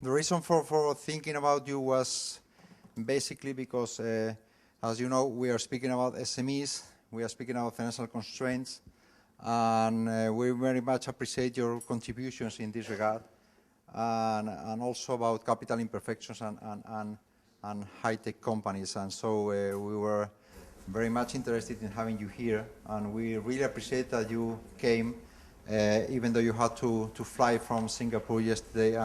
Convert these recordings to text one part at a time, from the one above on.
The reason for thinking about you was basically because, as you know, we are speaking about SMEs, we are speaking about financial constraints, and we very much appreciate your contributions in this regard, and also about capital imperfections and high-tech companies. And so we were very much interested in having you here, and we really appreciate that you came, even though you had to fly from Singapore yesterday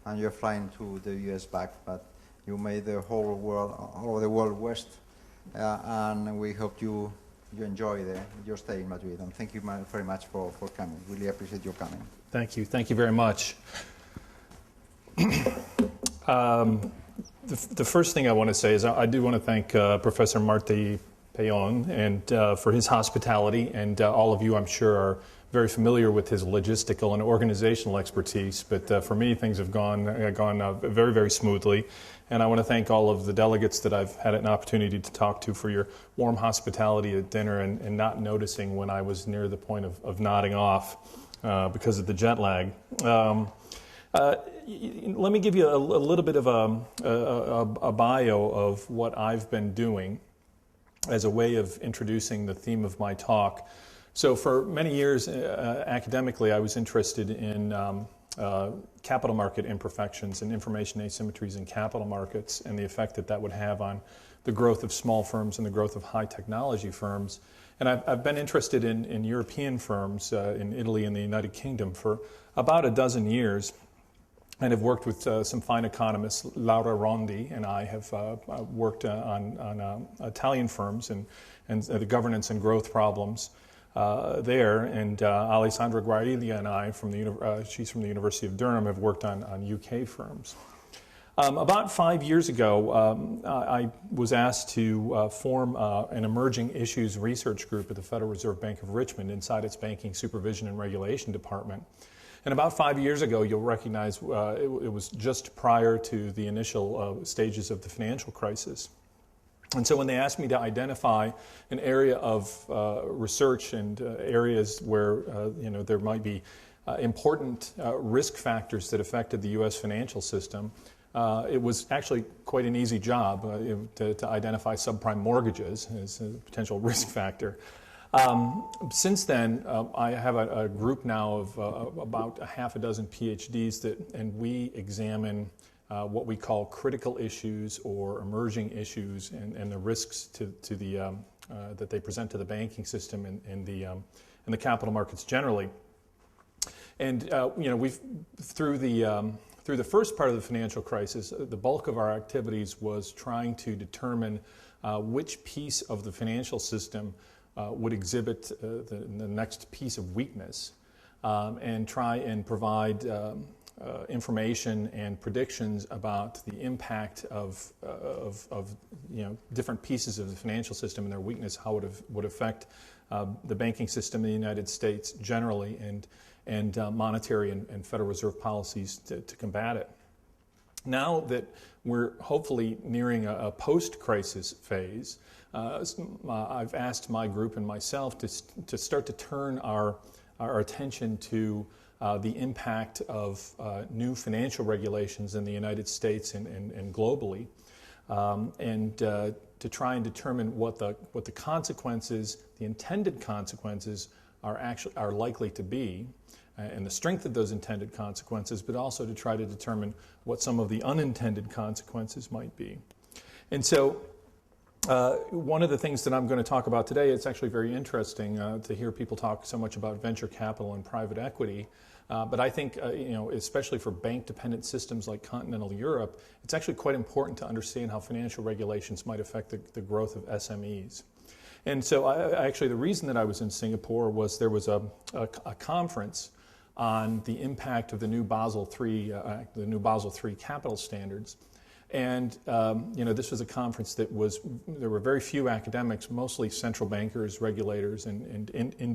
and you're flying to the US back, but you made the whole world, all over the world west, and we hope you enjoy your stay in Madrid. And thank you very much for coming. Really appreciate your coming. Thank you. Thank you very much. The first thing I want to say is I do want to thank Professor Martí Peón and for his hospitality, and all of you, I'm sure, are very familiar with his logistical and organizational expertise. But for me, things have gone very, very smoothly. And I want to thank all of the delegates that I've had an opportunity to talk to for your warm hospitality at dinner and not noticing when I was near the point of nodding off because of the jet lag. Let me give you a little bit of a bio of what I've been doing as a way of introducing the theme of my talk. So for many years, academically, I was interested in capital market imperfections and information asymmetries in capital markets and the effect that would have on the growth of small firms and the growth of high technology firms. And I've been interested in European firms in Italy and the United Kingdom for about a dozen years, and have worked with some fine economists. Laura Rondi and I have worked on Italian firms and the governance and growth problems there, and Alessandra Guariglia and I, she's from the University of Durham, have worked on UK firms. About 5 years ago, I was asked to form an emerging issues research group at the Federal Reserve Bank of Richmond inside its Banking Supervision and Regulation Department. And about 5 years ago, you'll recognize it was just prior to the initial stages of the financial crisis. And so when they asked me to identify an area of research and areas where there might be important risk factors that affected the U.S. financial system, it was actually quite an easy job to identify subprime mortgages as a potential risk factor. Since then, I have a group now of about a half a dozen PhDs and we examine what we call critical issues or emerging issues and the risks that they present to the banking system and the capital markets generally. And we've through the first part of the financial crisis, the bulk of our activities was trying to determine which piece of the financial system would exhibit the next piece of weakness, and try and provide information and predictions about the impact of different pieces of the financial system and their weakness, how it would affect the banking system in the United States generally, and monetary and Federal Reserve policies to combat it. Now that we're hopefully nearing a post-crisis phase, I've asked my group and myself to start to turn our attention to the impact of new financial regulations in the United States and globally, and to try and determine what the consequences, the intended consequences, are likely to be, and the strength of those intended consequences, but also to try to determine what some of the unintended consequences might be. And so one of the things that I'm going to talk about today, it's actually very interesting to hear people talk so much about venture capital and private equity, but I think, especially for bank-dependent systems like continental Europe, it's actually quite important to understand how financial regulations might affect the growth of SMEs. And so actually the reason that I was in Singapore was there was a conference on the impact of the new Basel III capital standards. And this was a conference there were very few academics, mostly central bankers, regulators, and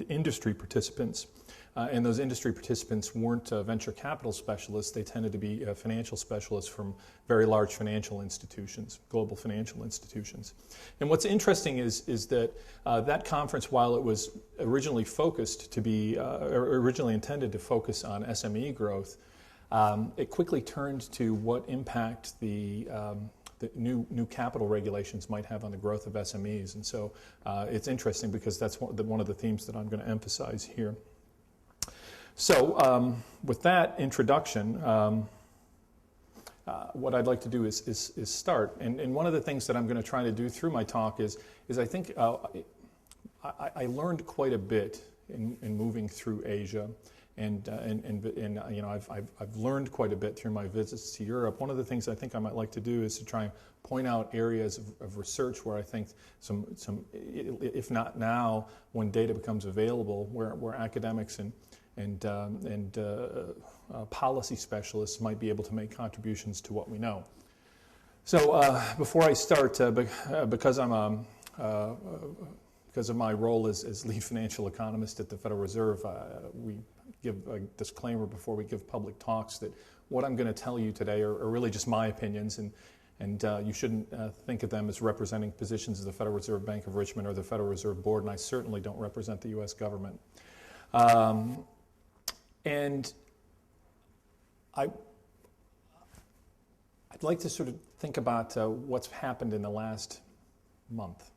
industry participants. And those industry participants weren't venture capital specialists. They tended to be financial specialists from very large financial institutions, global financial institutions. And what's interesting is that that conference, while it was originally intended to focus on SME growth, it quickly turned to what impact the new capital regulations might have on the growth of SMEs. And so it's interesting because that's one of the themes that I'm going to emphasize here. So with that introduction, what I'd like to do is start. And one of the things that I'm going to try to do through my talk is I think I learned quite a bit in moving through Asia. And you know, I've learned quite a bit through my visits to Europe. One of the things I think I might like to do is to try and point out areas of research where I think some, if not now, when data becomes available, where academics and policy specialists might be able to make contributions to what we know. So before I start, because of my role as lead financial economist at the Federal Reserve, we give a disclaimer before we give public talks that what I'm going to tell you today are really just my opinions, and you shouldn't think of them as representing positions of the Federal Reserve Bank of Richmond or the Federal Reserve Board, and I certainly don't represent the U.S. government. And I'd like to sort of think about what's happened in the last month.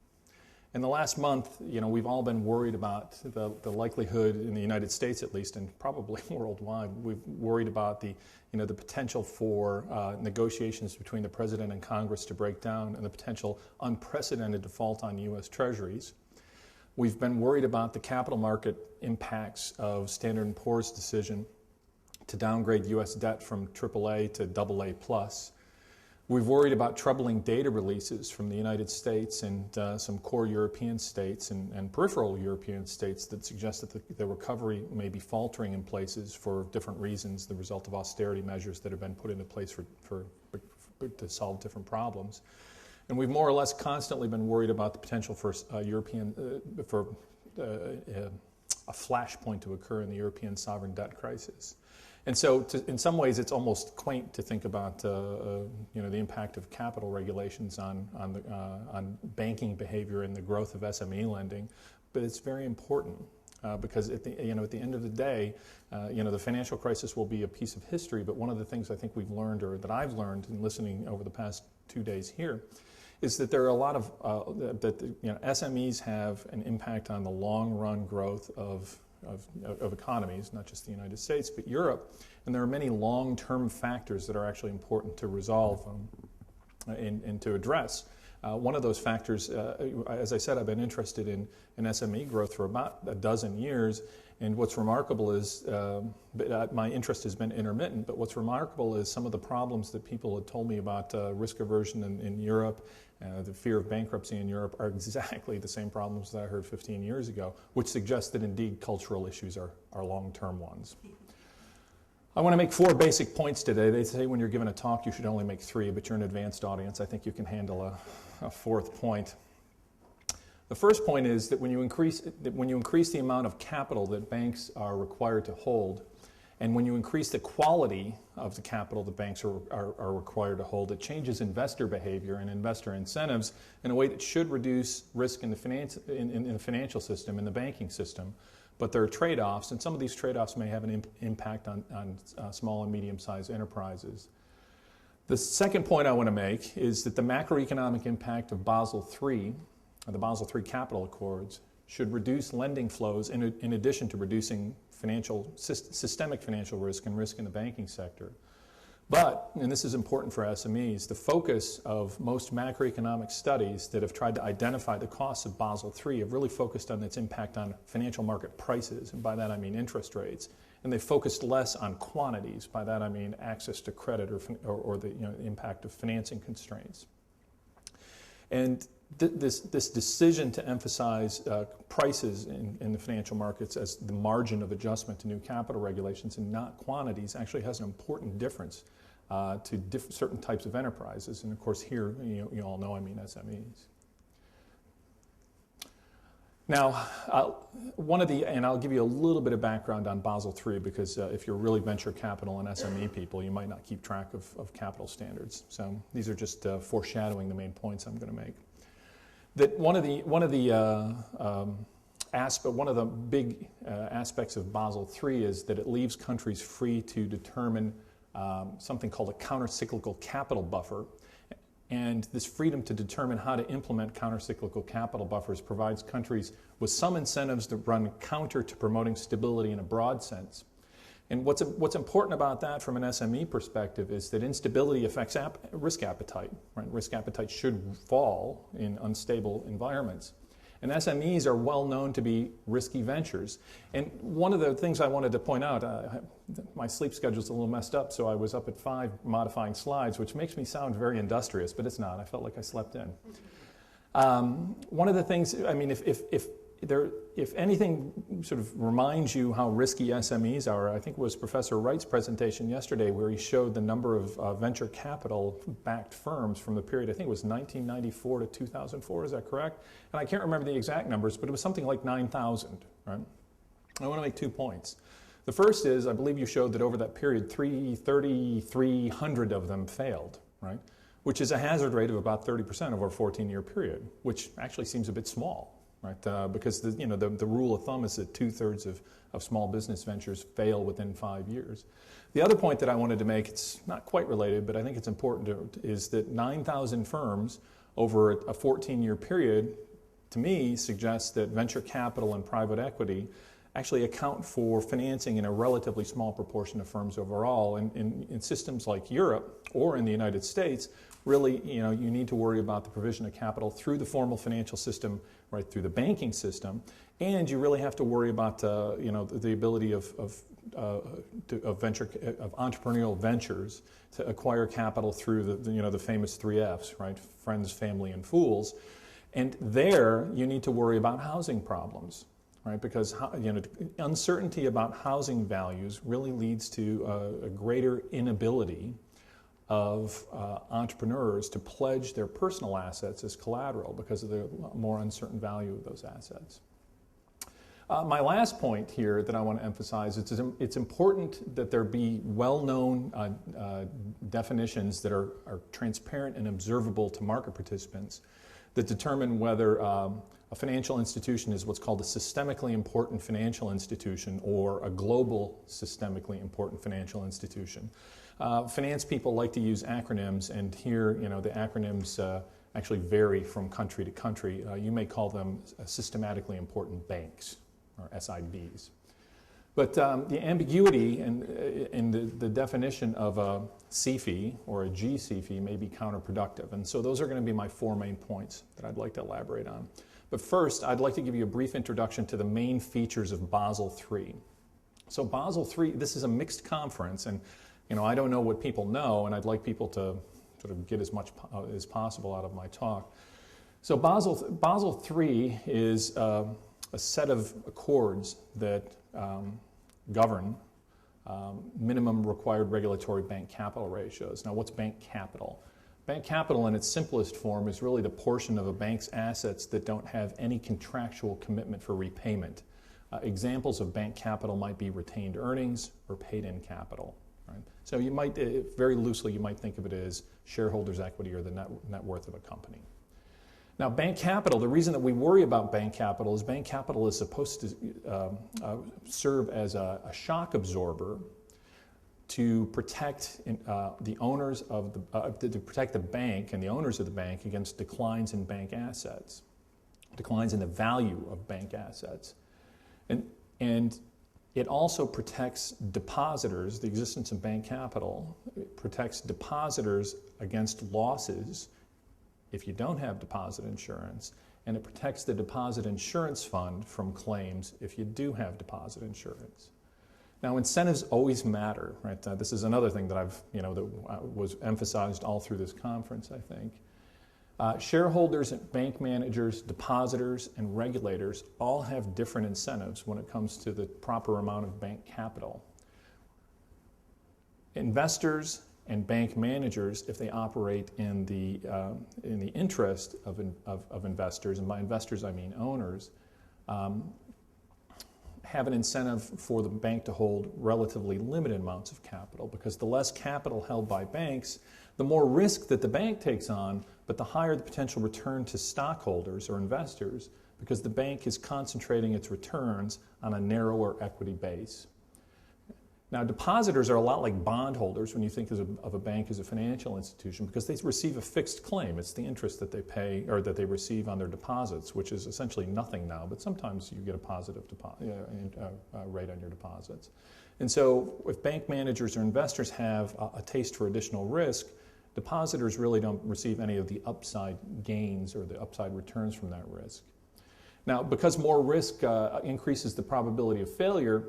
In the last month, you know, we've all been worried about the likelihood, in the United States at least, and probably worldwide, we've worried about the potential for negotiations between the President and Congress to break down and the potential unprecedented default on U.S. Treasuries. We've been worried about the capital market impacts of Standard & Poor's decision to downgrade U.S. debt from AAA to AA+. We've worried about troubling data releases from the United States and some core European states and peripheral European states that suggest that the recovery may be faltering in places for different reasons, the result of austerity measures that have been put into place to solve different problems. And we've more or less constantly been worried about the potential for a flashpoint to occur in the European sovereign debt crisis. And so, in some ways, it's almost quaint to think about the impact of capital regulations on banking behavior and the growth of SME lending, but it's very important because at the end of the day, the financial crisis will be a piece of history. But one of the things I think we've learned, or that I've learned in listening over the past 2 days here, is that there are a lot of SMEs have an impact on the long-run growth of economies, not just the United States, but Europe. And there are many long-term factors that are actually important to resolve and to address. One of those factors, as I said, I've been interested in SME growth for about a dozen years. And what's remarkable is, my interest has been intermittent, but what's remarkable is some of the problems that people had told me about risk aversion in Europe, the fear of bankruptcy in Europe, are exactly the same problems that I heard 15 years ago, which suggests that indeed cultural issues are long-term ones. I want to make 4 basic points today. They say when you're giving a talk you should only make 3, but you're an advanced audience. I think you can handle a 4th point. The first point is that when you increase the amount of capital that banks are required to hold, and when you increase the quality of the capital that banks are required to hold, it changes investor behavior and investor incentives in a way that should reduce risk in the financial system, in the banking system. But there are trade-offs, and some of these trade-offs may have an impact on small and medium-sized enterprises. The second point I want to make is that the macroeconomic impact of Basel III, the Basel III Capital Accords, should reduce lending flows in addition to reducing systemic financial risk and risk in the banking sector. But, and this is important for SMEs, the focus of most macroeconomic studies that have tried to identify the costs of Basel III have really focused on its impact on financial market prices, and by that I mean interest rates. And they focused less on quantities, by that I mean access to credit or the impact of financing constraints. And this decision to emphasize prices in the financial markets as the margin of adjustment to new capital regulations and not quantities actually has an important difference to certain types of enterprises. And of course here, you all know I mean SMEs. Now, and I'll give you a little bit of background on Basel III because if you're really venture capital and SME people, you might not keep track of capital standards. So these are just foreshadowing the main points I'm going to make. That one of the big aspects of Basel III is that it leaves countries free to determine something called a countercyclical capital buffer. And this freedom to determine how to implement countercyclical capital buffers provides countries with some incentives that run counter to promoting stability in a broad sense. And what's important about that from an SME perspective is that instability affects risk appetite. Right? Risk appetite should fall in unstable environments. And SMEs are well known to be risky ventures. And one of the things I wanted to point out, my sleep schedule's a little messed up, so I was up at 5 modifying slides, which makes me sound very industrious, but it's not. I felt like I slept in. One of the things, I mean, if anything sort of reminds you how risky SMEs are, I think it was Professor Wright's presentation yesterday where he showed the number of venture capital-backed firms from the period, I think it was 1994 to 2004, is that correct? And I can't remember the exact numbers, but it was something like 9,000, right? I want to make 2 points. The first is, I believe you showed that over that period, 3,300 of them failed, right? Which is a hazard rate of about 30% over a 14-year period, which actually seems a bit small. Right, because the rule of thumb is that 2/3 of small business ventures fail within 5 years. The other point that I wanted to make, it's not quite related, but I think it's important, is that 9,000 firms over a 14-year period, to me, suggests that venture capital and private equity actually account for financing in a relatively small proportion of firms overall. In systems like Europe or in the United States, really, you need to worry about the provision of capital through the formal financial system, right through the banking system, and you really have to worry about, the ability of entrepreneurial ventures to acquire capital through the famous 3 Fs, right? Friends, family, and fools. And there, you need to worry about housing problems. Right, because uncertainty about housing values really leads to a greater inability of entrepreneurs to pledge their personal assets as collateral because of the more uncertain value of those assets. My last point here that I want to emphasize is it's important that there be well-known definitions that are transparent and observable to market participants that determine whether a financial institution is what's called a systemically important financial institution or a global systemically important financial institution. Finance people like to use acronyms, and here, the acronyms actually vary from country to country. You may call them systematically important banks, or SIBs. But the ambiguity in the definition of a CFI or a GCFI may be counterproductive, and so those are going to be my 4 main points that I'd like to elaborate on. But first, I'd like to give you a brief introduction to the main features of Basel III. So Basel III, this is a mixed conference, and I don't know what people know, and I'd like people to sort of get as much as possible out of my talk. So Basel III is a set of accords that govern minimum required regulatory bank capital ratios. Now, what's bank capital? Bank capital in its simplest form is really the portion of a bank's assets that don't have any contractual commitment for repayment. Examples of bank capital might be retained earnings or paid-in capital. Right? So you might, very loosely, you might think of it as shareholders' equity or the net worth of a company. Now, bank capital, the reason that we worry about bank capital is supposed to serve as a shock absorber to protect the owners of to protect the bank and the owners of the bank against declines in bank assets, declines in the value of bank assets, and it also protects depositors. The existence of bank capital protects depositors against losses if you don't have deposit insurance, and it protects the deposit insurance fund from claims if you do have deposit insurance. Now, incentives always matter, right? This is another thing that that was emphasized all through this conference, I think. Shareholders, bank managers, depositors, and regulators all have different incentives when it comes to the proper amount of bank capital. Investors and bank managers, if they operate in the interest of investors, and by investors I mean owners, have an incentive for the bank to hold relatively limited amounts of capital, because the less capital held by banks, the more risk that the bank takes on, but the higher the potential return to stockholders or investors, because the bank is concentrating its returns on a narrower equity base. Now, depositors are a lot like bondholders when you think of a bank as a financial institution, because they receive a fixed claim. It's the interest that they pay or that they receive on their deposits, which is essentially nothing now, but sometimes you get a positive rate on your deposits. And so if bank managers or investors have a taste for additional risk, depositors really don't receive any of the upside gains or the upside returns from that risk. Now, because more risk increases the probability of failure,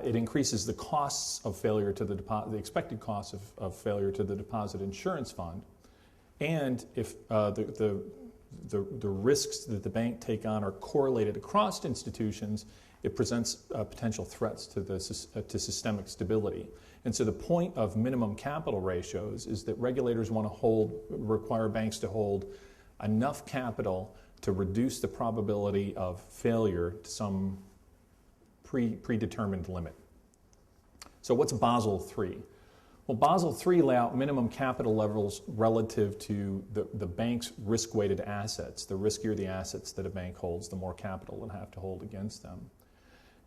it increases the costs of failure to the expected costs of failure to the deposit insurance fund. And if the risks that the bank take on are correlated across institutions, it presents potential threats to systemic stability. And so the point of minimum capital ratios is that regulators want to require banks to hold enough capital to reduce the probability of failure to some predetermined limit. So what's Basel III? Well, Basel III lay out minimum capital levels relative to the bank's risk-weighted assets. The riskier the assets that a bank holds, the more capital it'll have to hold against them.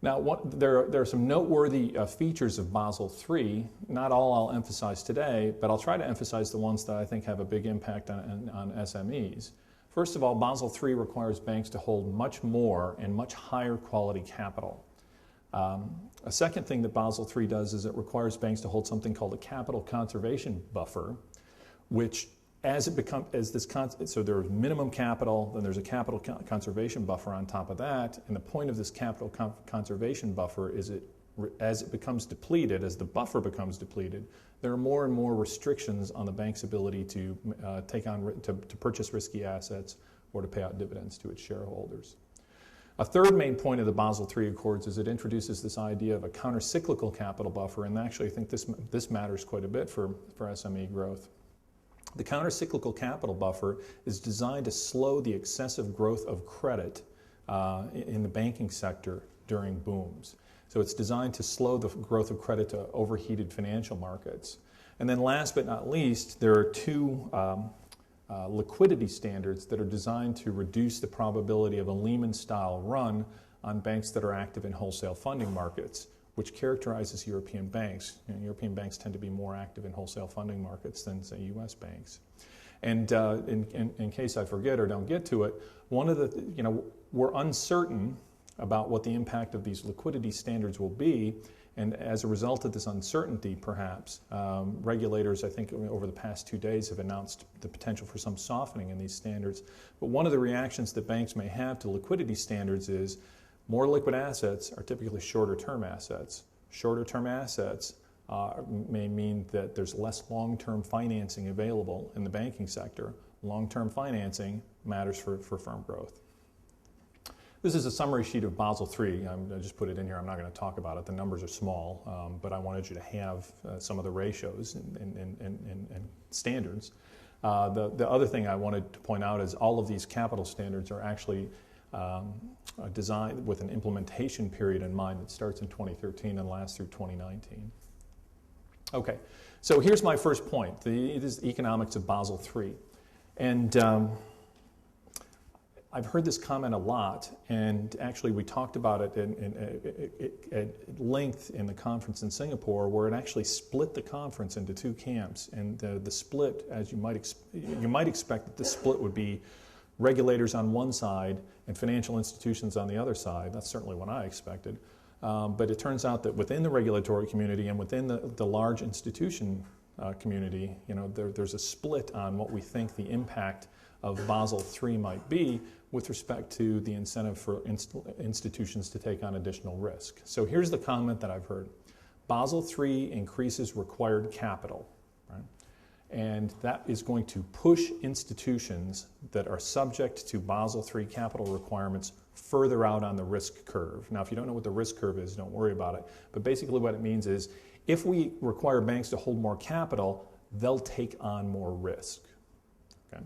Now, there are some noteworthy features of Basel III. Not all I'll emphasize today, but I'll try to emphasize the ones that I think have a big impact on SMEs. First of all, Basel III requires banks to hold much more and much higher quality capital. A second thing that Basel III does is it requires banks to hold something called a capital conservation buffer, which so there's minimum capital, then there's a capital conservation buffer on top of that, and the point of this capital conservation buffer is as it becomes depleted, as the buffer becomes depleted, there are more and more restrictions on the bank's ability to to purchase risky assets or to pay out dividends to its shareholders. A third main point of the Basel III Accords is it introduces this idea of a countercyclical capital buffer, and actually I think this matters quite a bit for SME growth. The countercyclical capital buffer is designed to slow the excessive growth of credit in the banking sector during booms. So it's designed to slow the growth of credit to overheated financial markets. And then last but not least, there are two liquidity standards that are designed to reduce the probability of a Lehman-style run on banks that are active in wholesale funding markets, which characterizes European banks. European banks tend to be more active in wholesale funding markets than, say, U.S. banks. And in case I forget or don't get to it, we're uncertain about what the impact of these liquidity standards will be. And as a result of this uncertainty, perhaps, regulators, I think, over the past 2 days have announced the potential for some softening in these standards. But one of the reactions that banks may have to liquidity standards is more liquid assets are typically shorter-term assets. Shorter-term assets may mean that there's less long-term financing available in the banking sector. Long-term financing matters for firm growth. This is a summary sheet of Basel III. I just put it in here. I'm not going to talk about it. The numbers are small, but I wanted you to have some of the ratios and standards. The other thing I wanted to point out is all of these capital standards are actually designed with an implementation period in mind that starts in 2013 and lasts through 2019. Okay, so here's my first point. It is the economics of Basel III. And I've heard this comment a lot, and actually we talked about it at length in the conference in Singapore, where it actually split the conference into two camps. And the split, as you might expect that this split would be regulators on one side and financial institutions on the other side. That's certainly what I expected. But it turns out that within the regulatory community and within the large institution community, there's a split on what we think the impact of Basel III might be with respect to the incentive for institutions to take on additional risk. So here's the comment that I've heard. Basel III increases required capital, right? And that is going to push institutions that are subject to Basel III capital requirements further out on the risk curve. Now, if you don't know what the risk curve is, don't worry about it. But basically what it means is if we require banks to hold more capital, they'll take on more risk. Okay?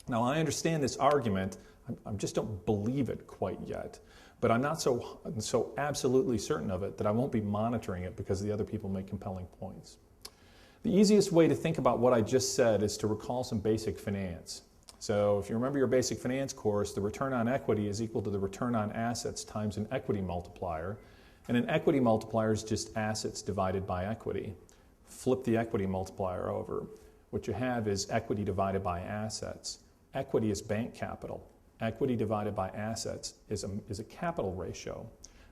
Now, I understand this argument. I just don't believe it quite yet. But I'm not so absolutely certain of it that I won't be monitoring it because the other people make compelling points. The easiest way to think about what I just said is to recall some basic finance. So if you remember your basic finance course, the return on equity is equal to the return on assets times an equity multiplier. And an equity multiplier is just assets divided by equity. Flip the equity multiplier over. What you have is equity divided by assets. Equity is bank capital. Equity divided by assets is a capital ratio.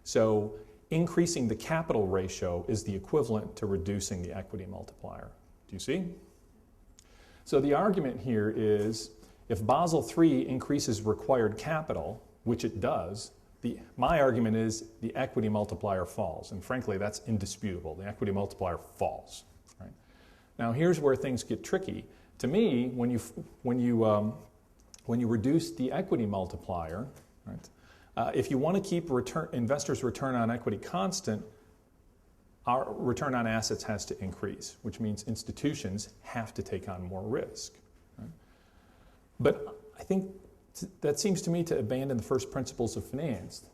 So increasing the capital ratio is the equivalent to reducing the equity multiplier. Do you see? So the argument here is if Basel III increases required capital, which it does, my argument is the equity multiplier falls. And frankly, that's indisputable. The equity multiplier falls. Right? Now here's where things get tricky. To me, when you reduce the equity multiplier, right, if you want to keep investors' return on equity constant, our return on assets has to increase, which means institutions have to take on more risk. Right? But I think that seems to me to abandon the first principles of finance.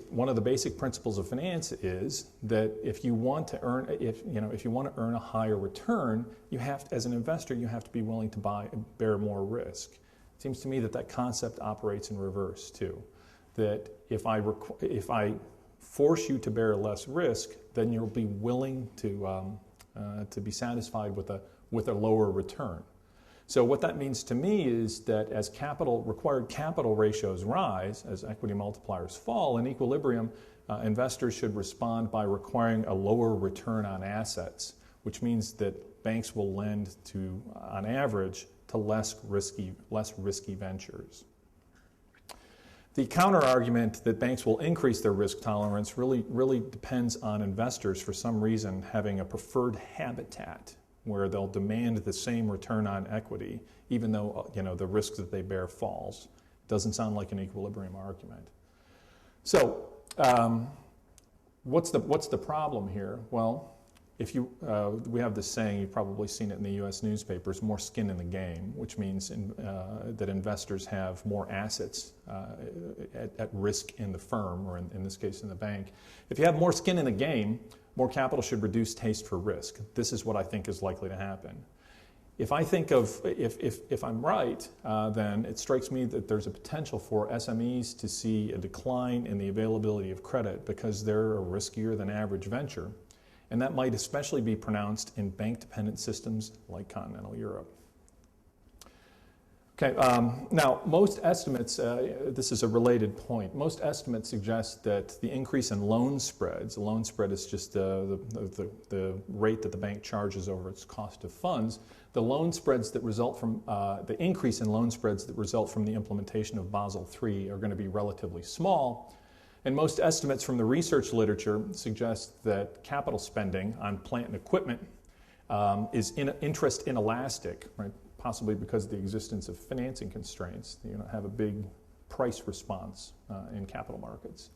One of the basic principles of finance is that if you want to earn a higher return, you have to, as an investor, you have to be willing to bear more risk. It seems to me that concept operates in reverse too. That if I force you to bear less risk, then you'll be willing to be satisfied with a lower return. So what that means to me is that as required capital ratios rise, as equity multipliers fall, in equilibrium, investors should respond by requiring a lower return on assets, which means that banks will lend to, on average, to less risky ventures. The counter-argument that banks will increase their risk tolerance really depends on investors, for some reason, having a preferred habitat where they'll demand the same return on equity, even though the risk that they bear falls. Doesn't sound like an equilibrium argument. So, what's the problem here? Well, we have this saying, you've probably seen it in the U.S. newspapers, more skin in the game, which means that investors have more assets at risk in the firm, or in this case in the bank. If you have more skin in the game, more capital should reduce taste for risk. This is what I think is likely to happen. If I'm right, then it strikes me that there's a potential for SMEs to see a decline in the availability of credit because they're a riskier than average venture. And that might especially be pronounced in bank-dependent systems like continental Europe. Okay, now most estimates, this is a related point, most estimates suggest that the increase in loan spreads, a loan spread is just the rate that the bank charges over its cost of funds, the loan spreads that result from, the increase in loan spreads that result from the implementation of Basel III are going to be relatively small. And most estimates from the research literature suggest that capital spending on plant and equipment is interest inelastic, right? Possibly because of the existence of financing constraints. You don't have a big price response in capital markets.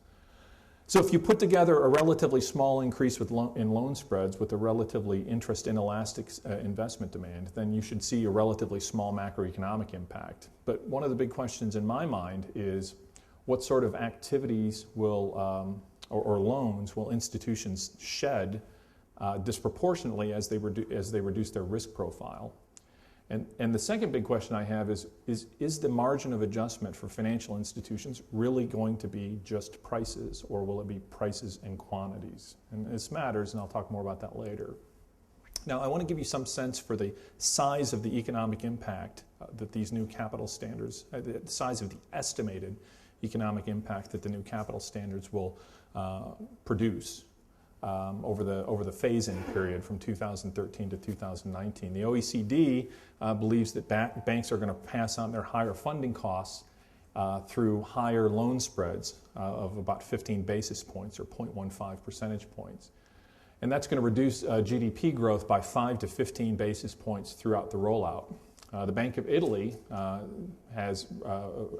So if you put together a relatively small increase in loan spreads with a relatively interest inelastic investment demand, then you should see a relatively small macroeconomic impact. But one of the big questions in my mind is, what sort of activities will, or loans will institutions shed disproportionately as they reduce their risk profile? And the second big question I have is the margin of adjustment for financial institutions really going to be just prices, or will it be prices and quantities? And this matters, and I'll talk more about that later. Now, I want to give you some sense for the size of the economic impact that these new capital standards, the size of the estimated economic impact that the new capital standards will produce over the phase-in period from 2013 to 2019. The OECD believes that banks are going to pass on their higher funding costs through higher loan spreads of about 15 basis points, or 0.15 percentage points. And that's going to reduce GDP growth by 5 to 15 basis points throughout the rollout. The Bank of Italy has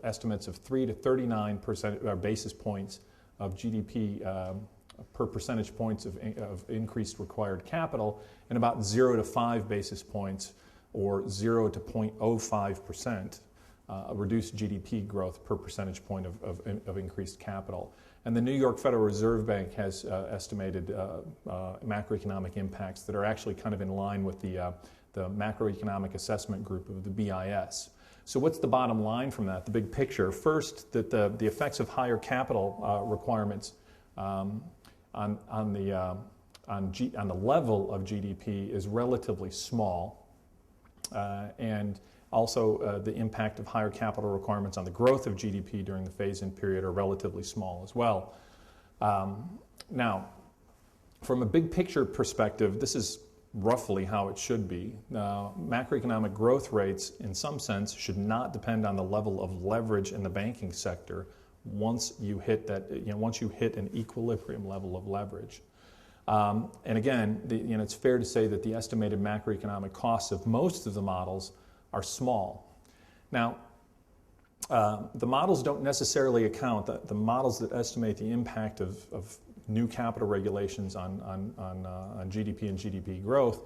estimates of 3 to 39 basis points of GDP per percentage points of increased required capital, and about 0 to 5 basis points, or 0 to 0.05% reduced GDP growth per percentage point of increased capital. And the New York Federal Reserve Bank has estimated macroeconomic impacts that are actually kind of in line with the macroeconomic assessment group of the BIS. So what's the bottom line from that, the big picture? First, that the effects of higher capital requirements on the level of GDP is relatively small, and also the impact of higher capital requirements on the growth of GDP during the phase-in period are relatively small as well. Now, from a big picture perspective, this is roughly how it should be. Macroeconomic growth rates, in some sense, should not depend on the level of leverage in the banking sector once you hit that, once you hit an equilibrium level of leverage. And again, it's fair to say that the estimated macroeconomic costs of most of the models are small. Now, the models don't necessarily account, the models that estimate the impact of new capital regulations on GDP and GDP growth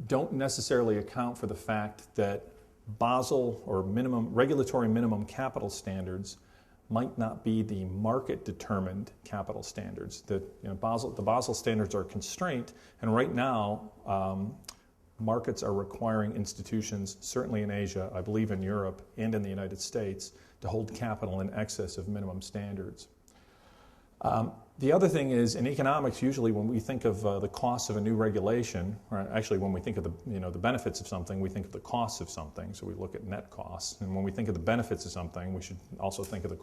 don't necessarily account for the fact that Basel or regulatory minimum capital standards might not be the market-determined capital standards. The Basel standards are a constraint, and right now markets are requiring institutions, certainly in Asia, I believe in Europe and in the United States, to hold capital in excess of minimum standards. The other thing is, in economics, usually when we think of the costs of a new regulation, or actually when we think of the benefits of something, we think of the costs of something, so we look at net costs. And when we think of the benefits of something, we should also think of the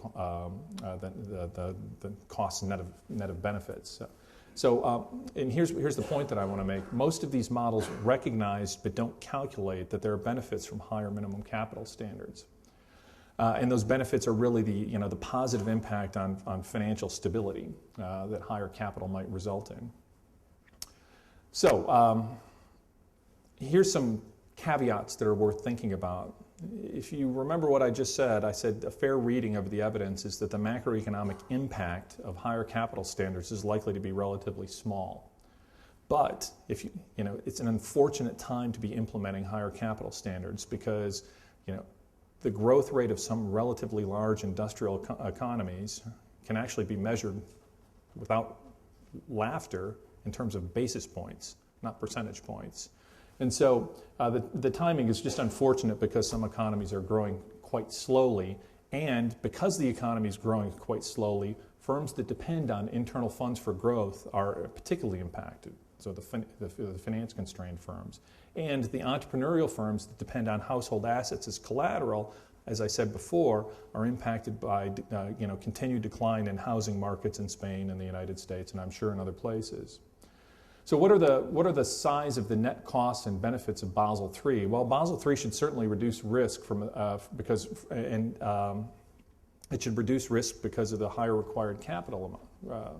costs net of benefits. And here's the point that I want to make. Most of these models recognize but don't calculate that there are benefits from higher minimum capital standards. And those benefits are really the positive impact on financial stability that higher capital might result in. So here's some caveats that are worth thinking about. If you remember what I just said, I said a fair reading of the evidence is that the macroeconomic impact of higher capital standards is likely to be relatively small. But if it's an unfortunate time to be implementing higher capital standards because the growth rate of some relatively large industrial economies can actually be measured without laughter in terms of basis points, not percentage points. And so the timing is just unfortunate because some economies are growing quite slowly, and because the economy is growing quite slowly, firms that depend on internal funds for growth are particularly impacted. So the finance-constrained firms. And the entrepreneurial firms that depend on household assets as collateral, as I said before, are impacted by continued decline in housing markets in Spain and the United States, and I'm sure in other places. So what are the size of the net costs and benefits of Basel III? Well, Basel III should certainly reduce risk it should reduce risk because of the higher required capital amount.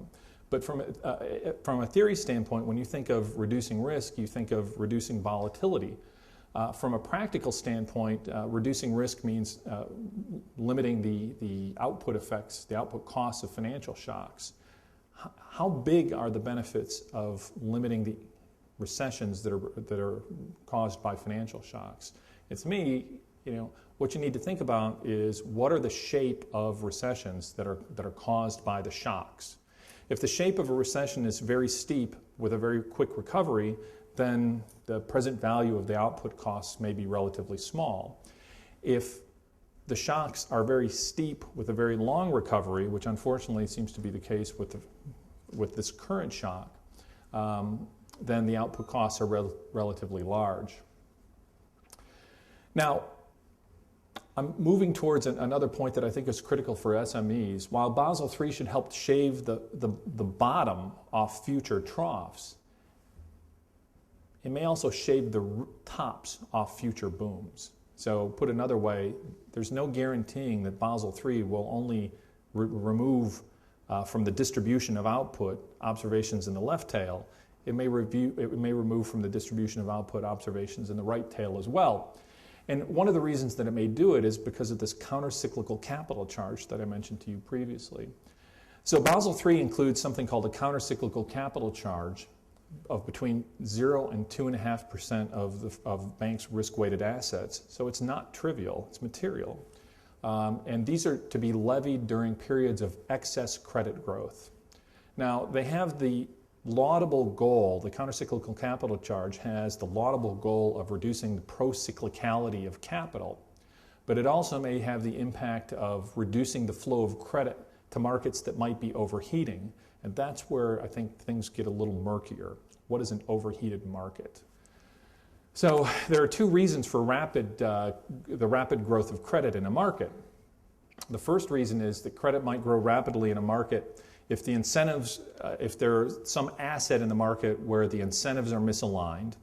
But from a theory standpoint, when you think of reducing risk, you think of reducing volatility. From a practical standpoint, reducing risk means limiting the output effects, the output costs of financial shocks. How big are the benefits of limiting the recessions that are caused by financial shocks? It's what you need to think about is what are the shape of recessions that are caused by the shocks. If the shape of a recession is very steep with a very quick recovery, then the present value of the output costs may be relatively small. If the shocks are very steep with a very long recovery, which unfortunately seems to be the case with this current shock, then the output costs are relatively large. Now, I'm moving towards another point that I think is critical for SMEs. While Basel III should help shave the bottom off future troughs, it may also shave the tops off future booms. So put another way, there's no guaranteeing that Basel III will only remove from the distribution of output observations in the left tail. It may remove from the distribution of output observations in the right tail as well. And one of the reasons that it may do it is because of this counter-cyclical capital charge that I mentioned to you previously. So Basel III includes something called a counter-cyclical capital charge of between 0 and 2.5% of banks' risk-weighted assets. So it's not trivial, it's material. And these are to be levied during periods of excess credit growth. Now, they have the laudable goal, the countercyclical capital charge has the laudable goal of reducing the pro-cyclicality of capital, but it also may have the impact of reducing the flow of credit to markets that might be overheating. And that's where I think things get a little murkier. What is an overheated market? So there are two reasons for the rapid growth of credit in a market. The first reason is that credit might grow rapidly in a market if the incentives, if there's some asset in the market where the incentives are misaligned,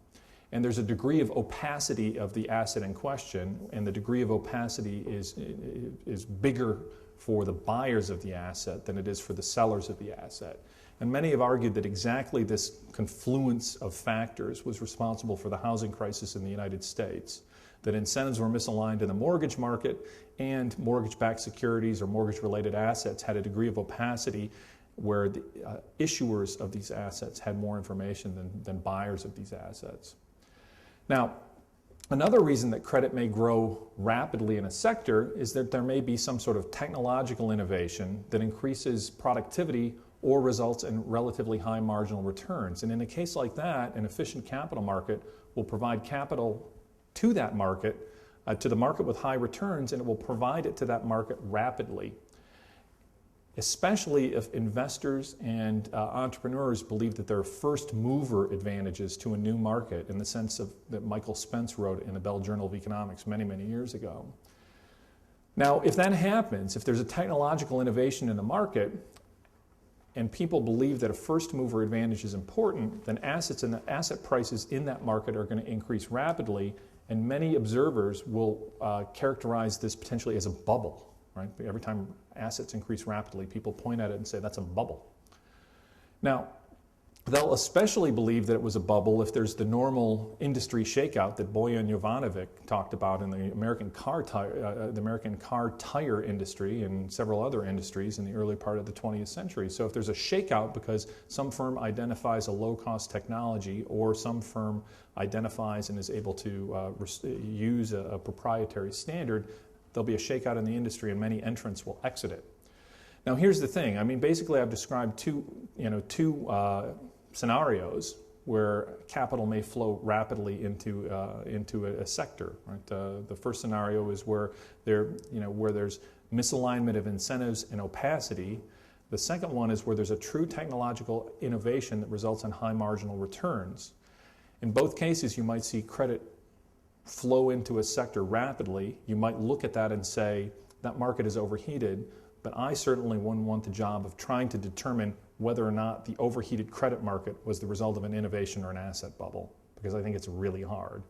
and there's a degree of opacity of the asset in question, and the degree of opacity is bigger for the buyers of the asset than it is for the sellers of the asset. And many have argued that exactly this confluence of factors was responsible for the housing crisis in the United States, that incentives were misaligned in the mortgage market, and mortgage-backed securities or mortgage-related assets had a degree of opacity where the issuers of these assets had more information than buyers of these assets. Now, another reason that credit may grow rapidly in a sector is that there may be some sort of technological innovation that increases productivity or results in relatively high marginal returns. And in a case like that, an efficient capital market will provide capital to that market, to the market with high returns, and it will provide it to that market rapidly, especially if investors and entrepreneurs believe that there are first mover advantages to a new market in the sense of that Michael Spence wrote in the Bell Journal of Economics many, many years ago. Now, if that happens, if there's a technological innovation in the market, and people believe that a first mover advantage is important, then assets and the asset prices in that market are going to increase rapidly, and many observers will characterize this potentially as a bubble. Right? Every time assets increase rapidly, people point at it and say that's a bubble. Now, they'll especially believe that it was a bubble if there's the normal industry shakeout that Bojan Jovanovic talked about in the American car tire industry and several other industries in the early part of the 20th century. So if there's a shakeout because some firm identifies a low-cost technology or some firm identifies and is able to use a proprietary standard, there'll be a shakeout in the industry and many entrants will exit it. Now here's the thing. I mean, basically I've described two scenarios where capital may flow rapidly into a sector. Right? The first scenario is where there's misalignment of incentives and opacity. The second one is where there's a true technological innovation that results in high marginal returns. In both cases, you might see credit flow into a sector rapidly. You might look at that and say that market is overheated, but I certainly wouldn't want the job of trying to determine whether or not the overheated credit market was the result of an innovation or an asset bubble, because I think it's really hard.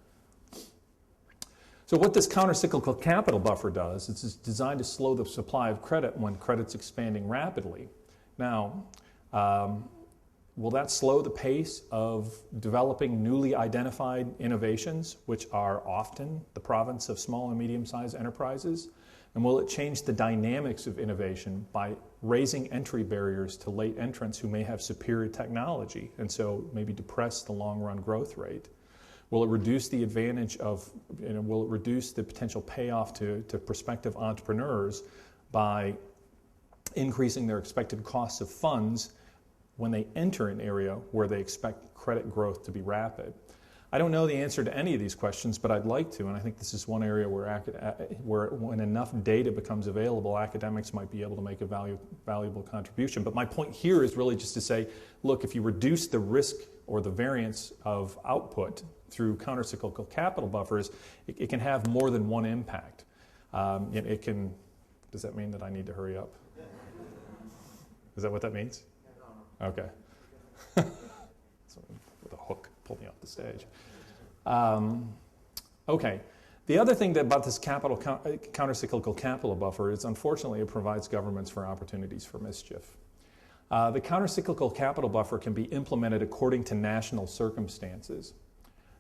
So what this countercyclical capital buffer does, it's designed to slow the supply of credit when credit's expanding rapidly. Now, will that slow the pace of developing newly identified innovations, which are often the province of small and medium-sized enterprises? And will it change the dynamics of innovation by raising entry barriers to late entrants who may have superior technology and so maybe depress the long-run growth rate? Will it reduce the advantage of, will it reduce the potential payoff to prospective entrepreneurs by increasing their expected costs of funds when they enter an area where they expect credit growth to be rapid? I don't know the answer to any of these questions, but I'd like to, and I think this is one area where when enough data becomes available, academics might be able to make a valuable contribution. But my point here is really just to say, look, if you reduce the risk or the variance of output through countercyclical capital buffers, it can have more than one impact. Does that mean that I need to hurry up? Is that what that means? Okay. So, with a hook, pull me off the stage. Okay. The other thing about this countercyclical capital buffer is, unfortunately, it provides governments for opportunities for mischief. The countercyclical capital buffer can be implemented according to national circumstances.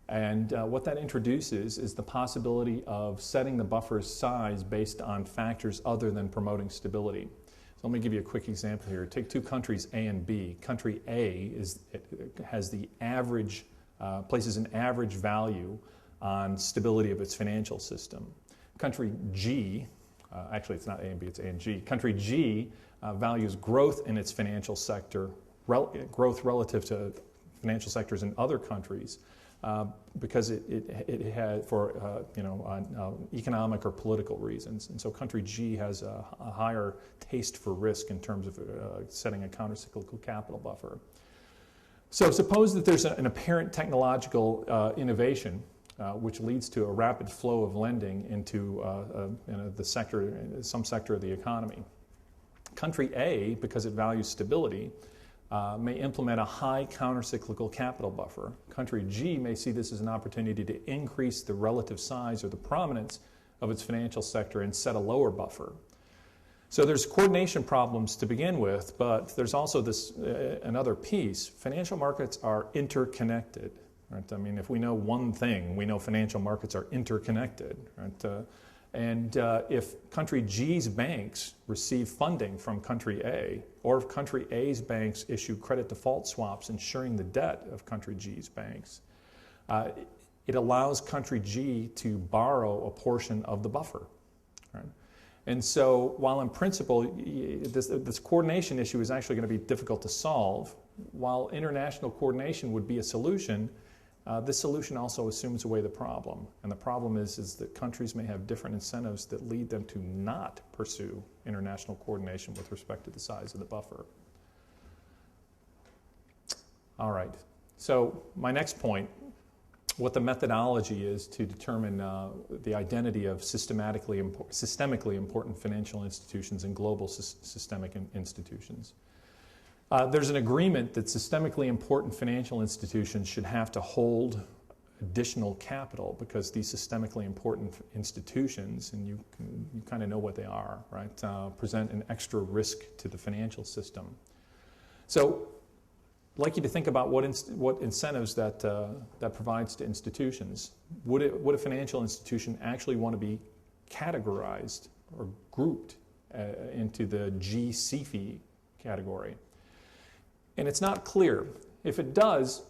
And what that introduces is the possibility of setting the buffer's size based on factors other than promoting stability. So let me give you a quick example here. Take two countries, A and B. Country A has the average, places an average value on stability of its financial system. Country G, actually it's not A and B, it's A and G. Country G values growth in its financial sector, growth relative to financial sectors in other countries, because it had for economic or political reasons, and so country G has a higher taste for risk in terms of setting a countercyclical capital buffer. So suppose that there's an apparent technological innovation which leads to a rapid flow of lending into some sector of the economy. Country A, because it values stability, may implement a high countercyclical capital buffer. Country G may see this as an opportunity to increase the relative size or the prominence of its financial sector and set a lower buffer. So there's coordination problems to begin with, but there's also this another piece. Financial markets are interconnected. Right? I mean, if we know one thing, we know financial markets are interconnected. Right? And if country G's banks receive funding from country A, or if country A's banks issue credit default swaps insuring the debt of country G's banks, it allows country G to borrow a portion of the buffer. Right? And so while in principle this coordination issue is actually going to be difficult to solve, while international coordination would be a solution, this solution also assumes away the problem. And the problem is that countries may have different incentives that lead them to not pursue international coordination with respect to the size of the buffer. All right, so my next point, what the methodology is to determine the identity of systemically important financial institutions and global systemic institutions. There's an agreement that systemically important financial institutions should have to hold additional capital because these systemically important institutions, and you kind of know what they are, right, present an extra risk to the financial system. So I'd like you to think about what incentives that provides to institutions. Would a financial institution actually want to be categorized or grouped into the G-CFI category? And it's not clear. If it does,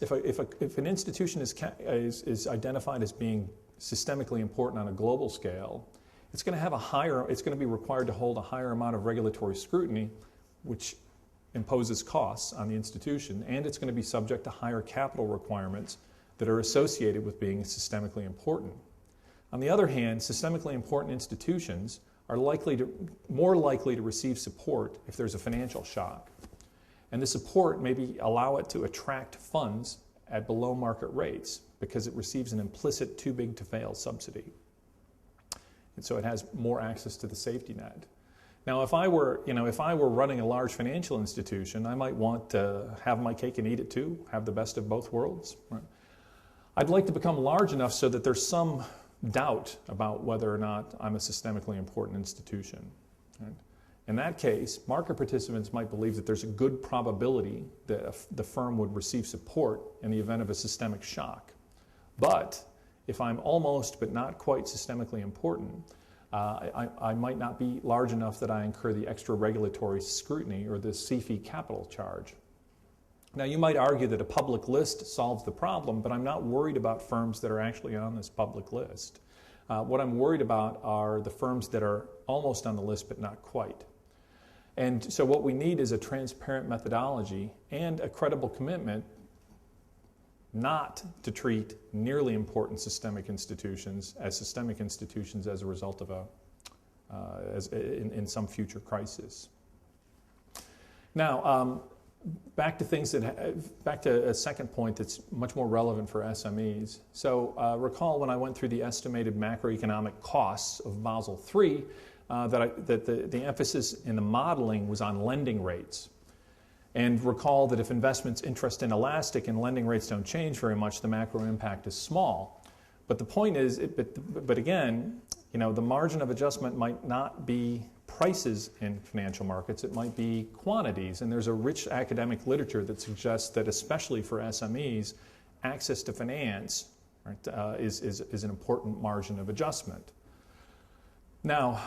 if an institution is identified as being systemically important on a global scale, it's going to be required to hold a higher amount of regulatory scrutiny, which imposes costs on the institution, and it's going to be subject to higher capital requirements that are associated with being systemically important. On the other hand, systemically important institutions are more likely to receive support if there's a financial shock. And the support maybe allow it to attract funds at below market rates because it receives an implicit too big to fail subsidy. And so it has more access to the safety net. Now, if I were running a large financial institution, I might want to have my cake and eat it too, have the best of both worlds. Right? I'd like to become large enough so that there's some doubt about whether or not I'm a systemically important institution. Right? In that case, market participants might believe that there's a good probability that the firm would receive support in the event of a systemic shock. But if I'm almost but not quite systemically important, I might not be large enough that I incur the extra regulatory scrutiny or the CFI capital charge. Now, you might argue that a public list solves the problem, but I'm not worried about firms that are actually on this public list. What I'm worried about are the firms that are almost on the list but not quite. And so what we need is a transparent methodology and a credible commitment not to treat nearly important systemic institutions as systemic institutions as a result of in some future crisis. Now, back to a second point that's much more relevant for SMEs. So recall when I went through the estimated macroeconomic costs of Basel III, that the emphasis in the modeling was on lending rates. And recall that if investment's interest inelastic and lending rates don't change very much, the macro impact is small. But the point is, but again, the margin of adjustment might not be prices in financial markets, it might be quantities. And there's a rich academic literature that suggests that especially for SMEs, access to finance, right, is an important margin of adjustment. Now,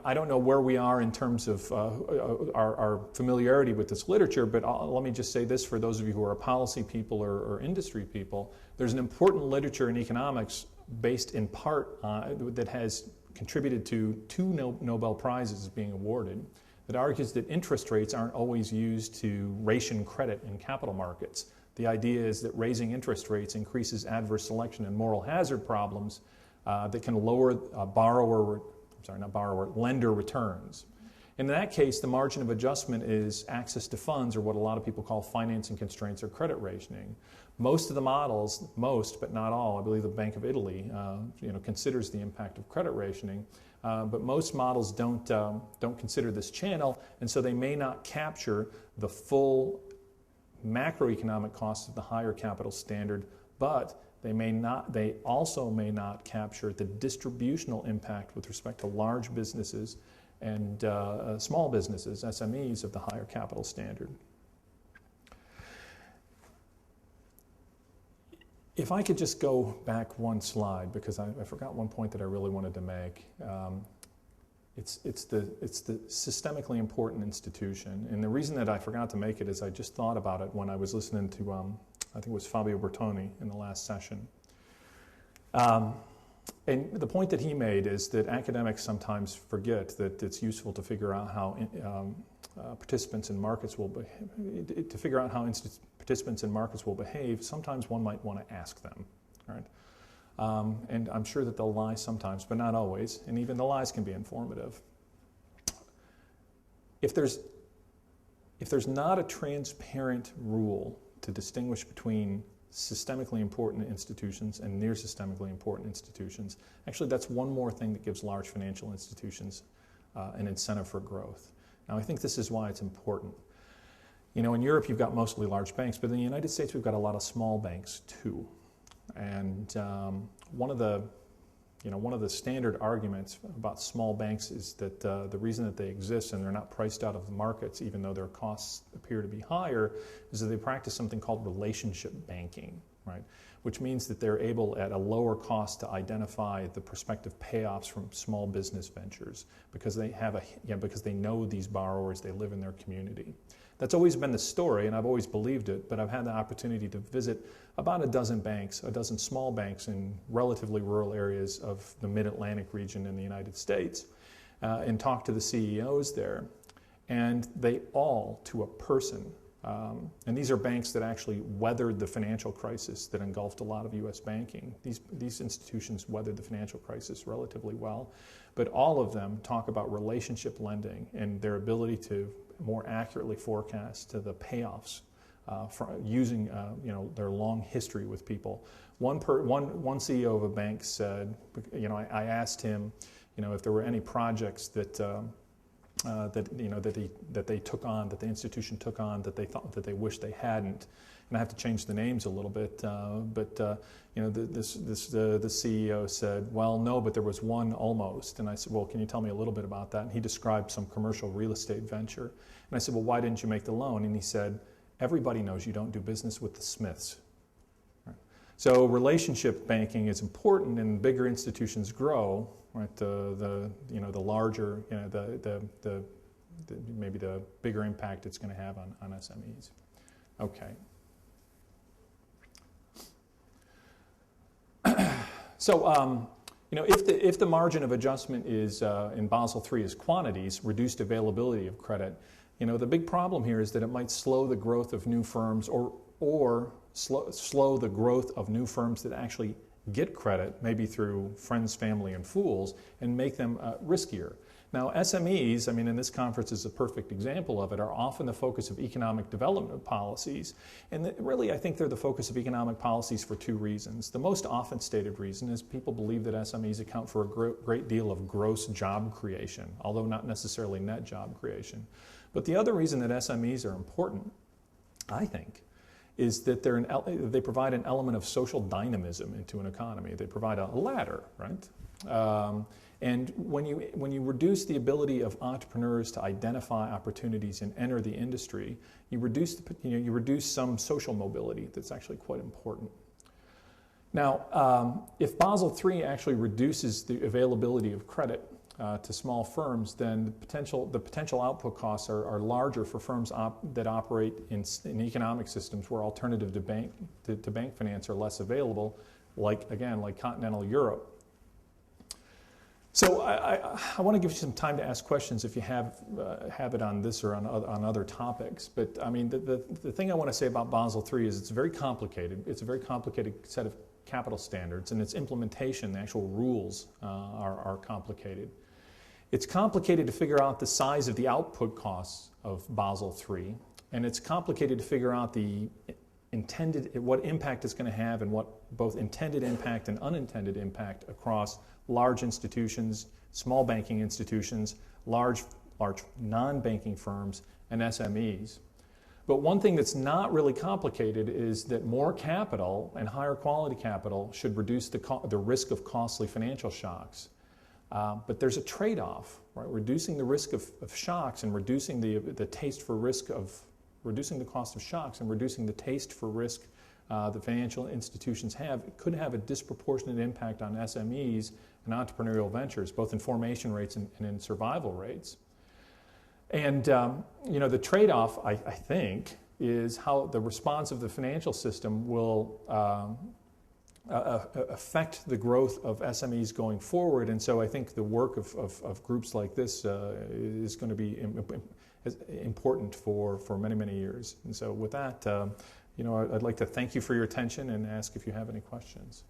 I don't know where we are in terms of our familiarity with this literature, but let me just say this for those of you who are policy people or industry people. There's an important literature in economics based in part that has contributed to 2 Nobel Prizes being awarded that argues that interest rates aren't always used to ration credit in capital markets. The idea is that raising interest rates increases adverse selection and moral hazard problems that can lower lender returns. In that case, the margin of adjustment is access to funds, or what a lot of people call financing constraints or credit rationing. Most of the models, but not all, I believe the Bank of Italy considers the impact of credit rationing, but most models don't consider this channel, and so they may not capture the full macroeconomic costs of the higher capital standard, but they also may not capture the distributional impact with respect to large businesses and small businesses, SMEs, of the higher capital standard. If I could just go back one slide, because I forgot one point that I really wanted to make. It's the systemically important institution, and the reason that I forgot to make it is I just thought about it when I was listening to I think it was Fabio Bertoni in the last session. And the point that he made is that academics sometimes forget that it's useful to figure out how participants in markets will behave. To figure out how participants in markets will behave, sometimes one might want to ask them, right? And I'm sure that they'll lie sometimes, but not always, and even the lies can be informative. If there's not a transparent rule to distinguish between systemically important institutions and near systemically important institutions, actually that's one more thing that gives large financial institutions an incentive for growth. Now, I think this is why it's important. You know, in Europe you've got mostly large banks, but in the United States we've got a lot of small banks too. And one of the standard arguments about small banks is that the reason that they exist and they're not priced out of the markets, even though their costs appear to be higher, is that they practice something called relationship banking, right? Which means that they're able at a lower cost to identify the prospective payoffs from small business ventures because they know these borrowers, they live in their community. That's always been the story, and I've always believed it, but I've had the opportunity to visit about a dozen small banks in relatively rural areas of the mid-Atlantic region in the United States, and talk to the CEOs there. And they all, to a person, and these are banks that actually weathered the financial crisis that engulfed a lot of U.S. banking. These institutions weathered the financial crisis relatively well, but all of them talk about relationship lending and their ability to more accurately forecast to the payoffs using their long history with people. One CEO of a bank said, I asked him, if there were any projects that they took on, that the institution took on, that they thought that they wished they hadn't. And I have to change the names a little bit, the CEO said, well, no, but there was one almost. And I said, well, can you tell me a little bit about that? And he described some commercial real estate venture. And I said, well, why didn't you make the loan? And he said, everybody knows you don't do business with the Smiths. Right? So relationship banking is important, and bigger institutions grow. Right? The larger, maybe the bigger impact it's going to have on SMEs. Okay. So, if the margin of adjustment is in Basel III is quantities, reduced availability of credit, the big problem here is that it might slow the growth of new firms or slow the growth of new firms that actually get credit, maybe through friends, family, and fools, and make them riskier. Now, SMEs, and this conference is a perfect example of it, are often the focus of economic development policies. And really, I think they're the focus of economic policies for two reasons. The most often stated reason is people believe that SMEs account for a great deal of gross job creation, although not necessarily net job creation. But the other reason that SMEs are important, I think, is that they provide an element of social dynamism into an economy. They provide a ladder, right? And when you reduce the ability of entrepreneurs to identify opportunities and enter the industry, you reduce some social mobility that's actually quite important. Now, if Basel III actually reduces the availability of credit to small firms, then the potential output costs are larger for firms that operate in economic systems where alternative to bank finance are less available, like continental Europe. So I want to give you some time to ask questions if you have it on this or on other topics. But I mean, the thing I want to say about Basel III is it's very complicated. It's a very complicated set of capital standards, and its implementation, the actual rules, are complicated. It's complicated to figure out the size of the output costs of Basel III, and it's complicated to figure out what impact it's going to have and what both intended impact and unintended impact across large institutions, small banking institutions, large non-banking firms, and SMEs. But one thing that's not really complicated is that more capital and higher quality capital should reduce the risk of costly financial shocks. But there's a trade-off, right? Reducing the risk of shocks and reducing the taste for risk of reducing the cost of shocks and reducing the taste for risk that financial institutions have, it could have a disproportionate impact on SMEs and entrepreneurial ventures, both in formation rates and in survival rates. And the trade-off, I think, is how the response of the financial system will affect the growth of SMEs going forward. And so I think the work of groups like this is going to be important for many, many years. And so with that, I'd like to thank you for your attention and ask if you have any questions.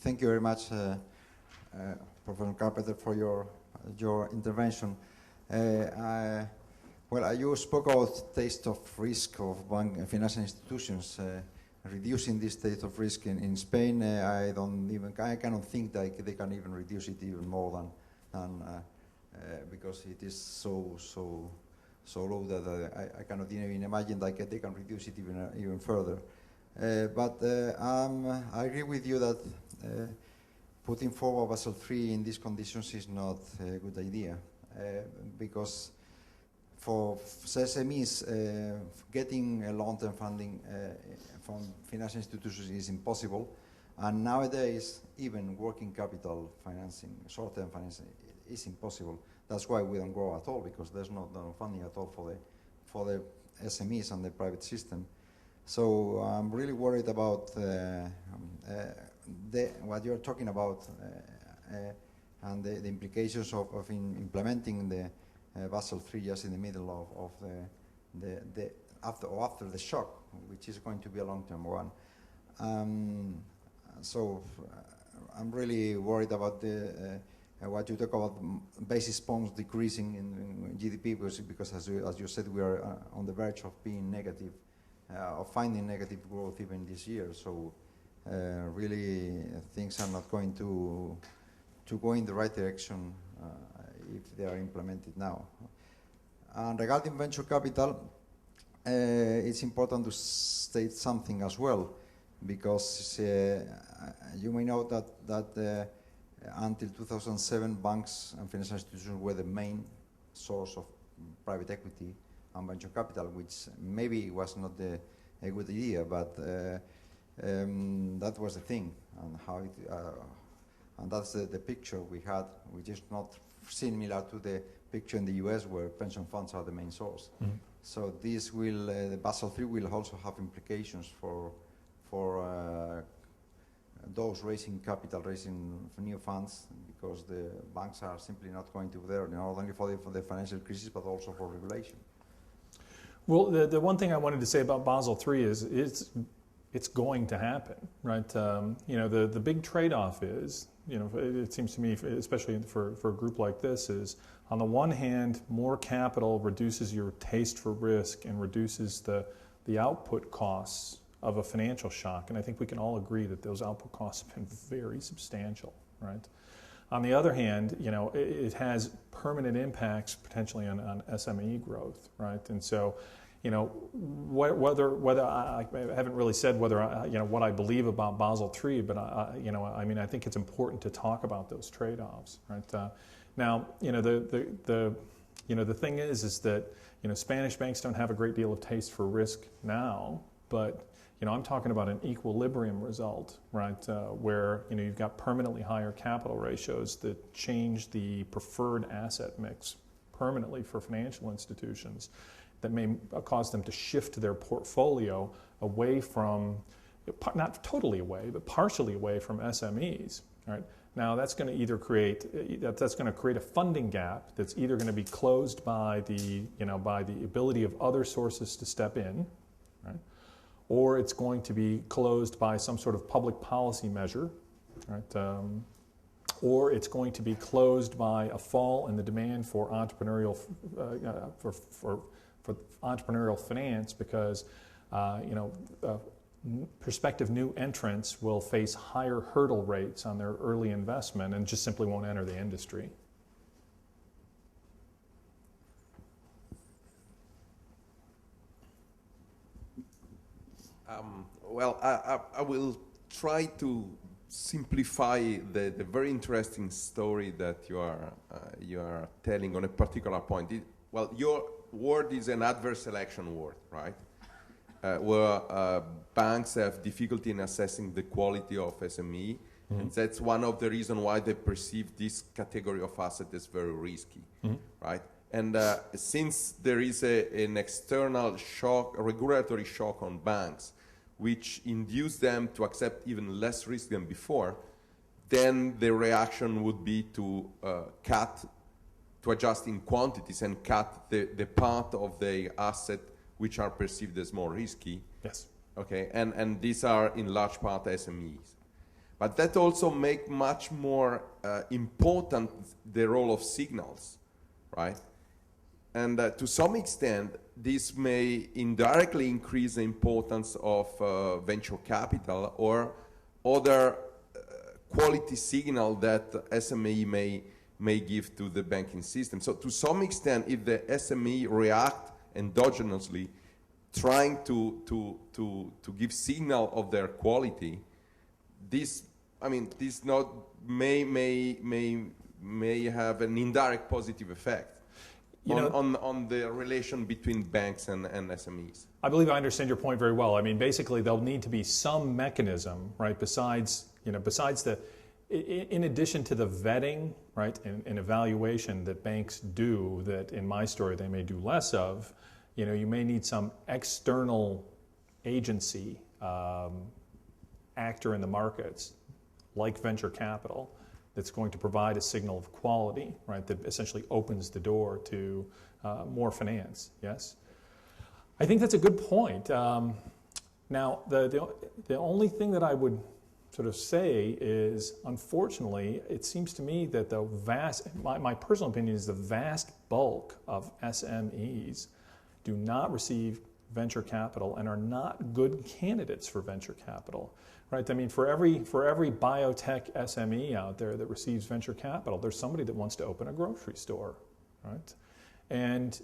Thank you very much, Professor Carpenter, for your intervention. You spoke about taste of risk of bank and financial institutions. Reducing this taste of risk in Spain, I cannot think that they can even reduce it even more than because it is so low that I cannot even imagine that they can reduce it even further. But I agree with you that putting forward Basel III in these conditions is not a good idea because for SMEs, getting a long-term funding from financial institutions is impossible, and nowadays even working capital financing, short-term financing, is impossible. That's why we don't grow at all, because there's no funding at all for the SMEs and the private system. So I'm really worried about what you're talking about and the implications of implementing the Basel III just in the middle of after the shock, which is going to be a long-term one. So I'm really worried about what you talk about basis points decreasing in GDP, because as you said, we are on the verge of being negative, of finding negative growth even this year. So really things are not going to go in the right direction if they are implemented now. And regarding venture capital, it's important to state something as well, because you may know that until 2007, banks and financial institutions were the main source of private equity and venture capital, which maybe was not a good idea, but that was the thing, and that's the picture we had, which is not similar to the picture in the US, where pension funds are the main source. Mm-hmm. So this will, the Basel III will also have implications for those raising capital, raising new funds, because the banks are simply not going to be there, not only for the financial crisis, but also for regulation. Well, the one thing I wanted to say about Basel III is it's going to happen, right? The big trade-off is, it seems to me, especially for a group like this, is on the one hand, more capital reduces your taste for risk and reduces the output costs of a financial shock. And I think we can all agree that those output costs have been very substantial, right? On the other hand, it has permanent impacts potentially on SME growth, right? And so, whether I haven't really said whether what I believe about Basel III, but I think it's important to talk about those trade-offs, right? Now, the thing is that Spanish banks don't have a great deal of taste for risk now, but I'm talking about an equilibrium result, right? Where you've got permanently higher capital ratios that change the preferred asset mix permanently for financial institutions. that may cause them to shift their portfolio away from, not totally away, but partially away from SMEs. Right? Now that's going to either create a funding gap that's either going to be closed by the ability of other sources to step in, right? Or it's going to be closed by some sort of public policy measure, right? Or it's going to be closed by a fall in the demand for entrepreneurial for entrepreneurial finance because prospective new entrants will face higher hurdle rates on their early investment and just simply won't enter the industry. Well, I will try to simplify the very interesting story that you are telling on a particular point. Well, your word is an adverse selection word, right? Where banks have difficulty in assessing the quality of SME, and that's one of the reasons why they perceive this category of asset as very risky, right? And since there is an external shock, a regulatory shock on banks, which induce them to accept even less risk than before, then the reaction would be to adjust in quantities and cut the part of the asset which are perceived as more risky. Yes. Okay, and these are in large part SMEs. But that also make much more important the role of signals, right? And to some extent, this may indirectly increase the importance of venture capital or other quality signal that SME may give to the banking system. So to some extent, if the SME react endogenously, trying to give signal of their quality, this may have an indirect positive effect on the relation between banks and SMEs. I believe I understand your point very well. I mean, basically, there'll need to be some mechanism, right? Besides in addition to the vetting, right, and evaluation that banks do, that in my story they may do less of. You may need some external agency, actor in the markets, like venture capital, that's going to provide a signal of quality, right, that essentially opens the door to more finance, yes? I think that's a good point. Now, the only thing that I would sort of say is, unfortunately, it seems to me that my personal opinion is the vast bulk of SMEs do not receive venture capital and are not good candidates for venture capital, right? I mean, for every biotech SME out there that receives venture capital, there's somebody that wants to open a grocery store, right? And,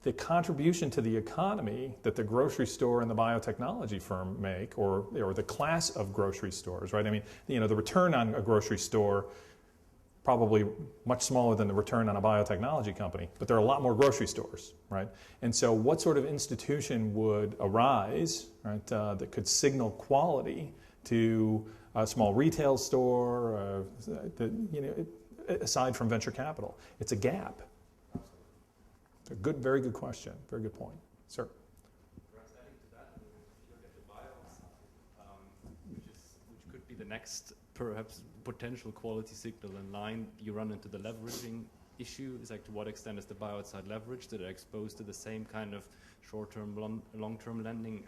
the contribution to the economy that the grocery store and the biotechnology firm make, or the class of grocery stores, right? I mean, the return on a grocery store probably much smaller than the return on a biotechnology company, but there are a lot more grocery stores, right? And so what sort of institution would arise, right, that could signal quality to a small retail store, aside from venture capital? It's a gap. Very good question, very good point. Sir? Perhaps adding to that, if you look at the bio side, which could be the next perhaps potential quality signal in line, you run into the leveraging issue. Is like, to what extent is the buyout side leveraged? That are exposed to the same kind of short-term, long-term lending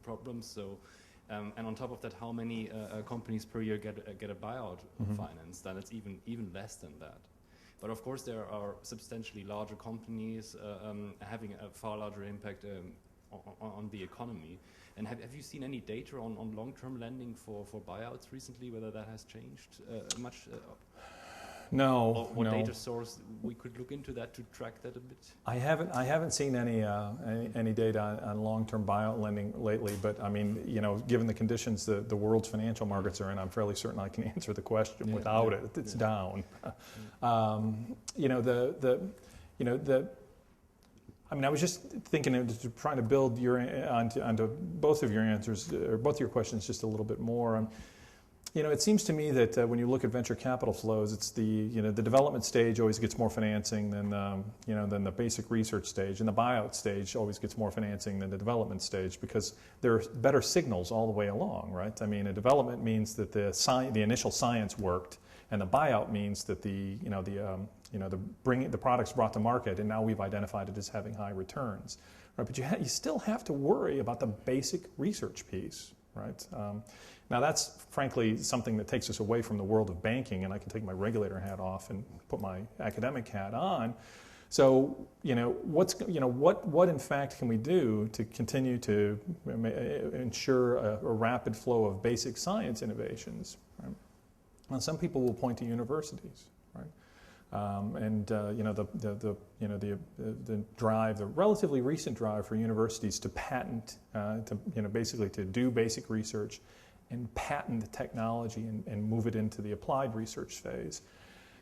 problems. So, and on top of that, how many companies per year get a buyout financed? And it's even less than that. But of course, there are substantially larger companies having a far larger impact on the economy. And have you seen any data on long-term lending for buyouts recently, whether that has changed much? No. Or what data source we could look into that to track that a bit? I haven't seen any data on long-term buyout lending lately. But I mean, given the conditions the world's financial markets are in, I'm fairly certain I can answer the question without it. It's down. I mean, I was just thinking, trying to build onto both of your answers, or both your questions, just a little bit more. It seems to me that when you look at venture capital flows, it's the development stage always gets more financing than the basic research stage, and the buyout stage always gets more financing than the development stage because there are better signals all the way along, right? I mean, a development means that the initial science worked, and the buyout means that the product's brought to market, and now we've identified it as having high returns, right? But you still have to worry about the basic research piece, right? Now that's frankly something that takes us away from the world of banking, and I can take my regulator hat off and put my academic hat on. So what in fact can we do to continue to ensure a rapid flow of basic science innovations? Right? Well, some people will point to universities, right? The drive, the relatively recent drive for universities to patent, basically to do basic research and patent the technology and move it into the applied research phase.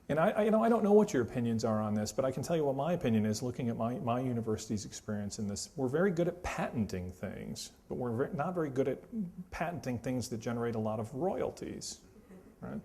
And I don't know what your opinions are on this, but I can tell you what my opinion is looking at my university's experience in this. We're very good at patenting things, but we're not very good at patenting things that generate a lot of royalties, right?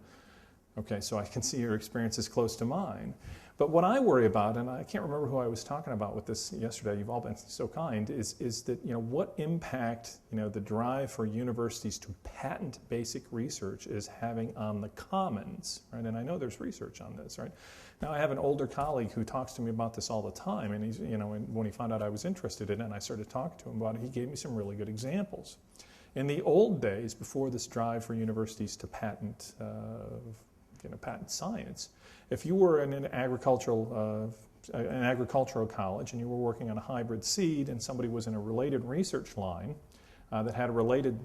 Okay, so I can see your experience is close to mine. But what I worry about, and I can't remember who I was talking about with this yesterday, you've all been so kind, is that what impact the drive for universities to patent basic research is having on the commons, right? And I know there's research on this, right? Now I have an older colleague who talks to me about this all the time, and he's, when he found out I was interested in it and I started talking to him about it, he gave me some really good examples. In the old days, before this drive for universities to patent patent science, if you were in an agricultural college and you were working on a hybrid seed and somebody was in a related research line that had a related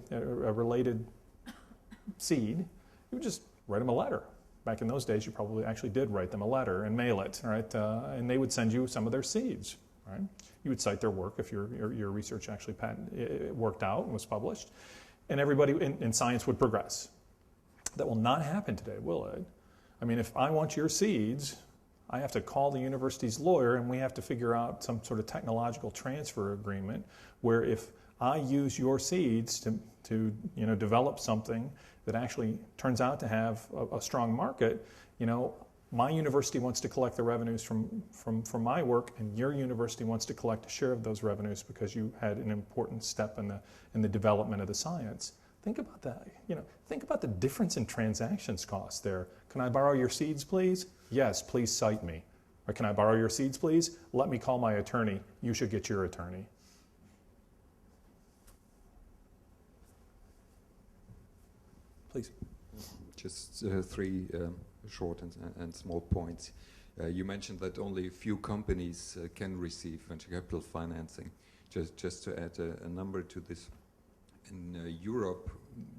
seed, you would just write them a letter. Back in those days, you probably actually did write them a letter and mail it, right? And they would send you some of their seeds, right? You would cite their work if your research actually worked out and was published, and everybody in science would progress. That will not happen today, will it? I mean, if I want your seeds, I have to call the university's lawyer and we have to figure out some sort of technological transfer agreement where if I use your seeds to develop something that actually turns out to have a strong market, my university wants to collect the revenues from my work, and your university wants to collect a share of those revenues because you had an important step in the development of the science. Think about that. Think about the difference in transactions costs there. Can I borrow your seeds, please? Yes, please cite me. Or can I borrow your seeds, please? Let me call my attorney. You should get your attorney. Please. Just three short and small points. You mentioned that only a few companies can receive venture capital financing. Just to add a number to this. In Europe,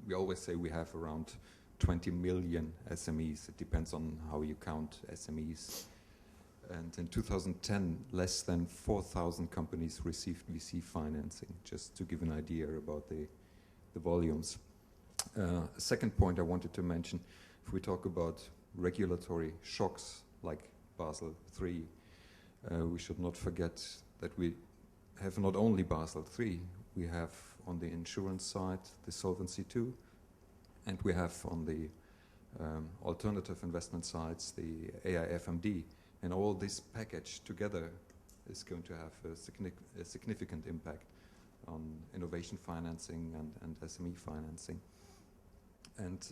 we always say we have around 20 million SMEs. It depends on how you count SMEs. And in 2010, less than 4,000 companies received VC financing, just to give an idea about the volumes. Second point I wanted to mention, if we talk about regulatory shocks like Basel III, we should not forget that we have not only Basel III, we have on the insurance side the Solvency II, and we have on the alternative investment sides the AIFMD, and all this package together is going to have a significant impact on innovation financing and SME financing. And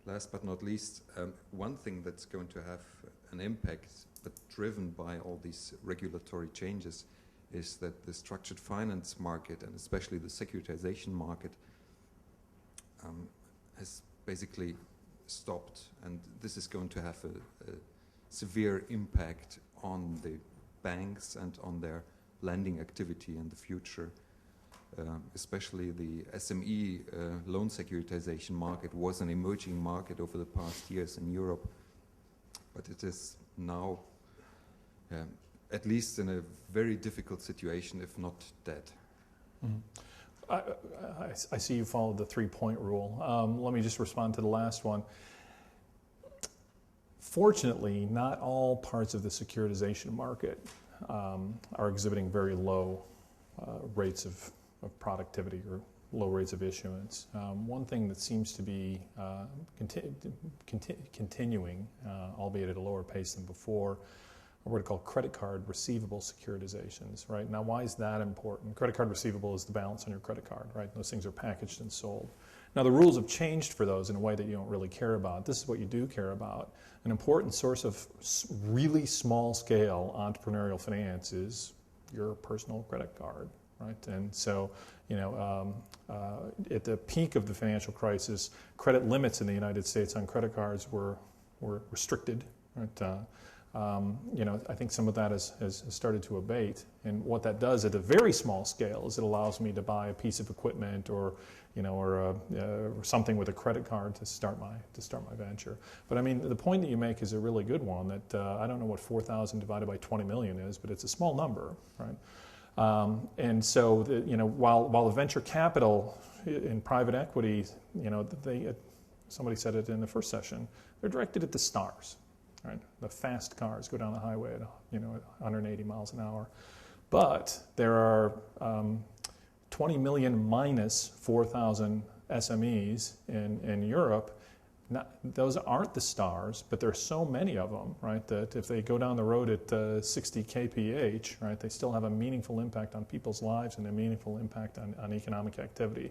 last but not least, one thing that's going to have an impact, but driven by all these regulatory changes, is that the structured finance market, and especially the securitization market, has basically stopped. And this is going to have a severe impact on the banks and on their lending activity in the future. Especially the SME loan securitization market was an emerging market over the past years in Europe, but it is now at least in a very difficult situation, if not dead. Mm-hmm. I see you followed the 3-point rule. Let me just respond to the last one. Fortunately, not all parts of the securitization market are exhibiting very low rates of productivity or low rates of issuance. One thing that seems to be continuing, albeit at a lower pace than before, are what are called credit card receivable securitizations, right? Now, why is that important? Credit card receivable is the balance on your credit card, right? Those things are packaged and sold. Now, the rules have changed for those in a way that you don't really care about. This is what you do care about. An important source of really small-scale entrepreneurial finance is your personal credit card, right? And so, you know, at the peak of the financial crisis, credit limits in the United States on credit cards were restricted, right? You know, I think some of that has started to abate, and what that does at a very small scale is it allows me to buy a piece of equipment or, you know, or something with a credit card to start my venture. But I mean, the point that you make is a really good one. That I don't know what 4,000 divided by 20 million is, but it's a small number, right? And so, you know, while the venture capital in private equity, you know, somebody said it in the first session, they're directed at the stars. Right? The fast cars go down the highway at, you know, 180 miles an hour. But there are 20 million minus 4,000 SMEs in Europe. Those aren't the stars, but there are so many of them, right, that if they go down the road at 60 kph, right, they still have a meaningful impact on people's lives and a meaningful impact on economic activity.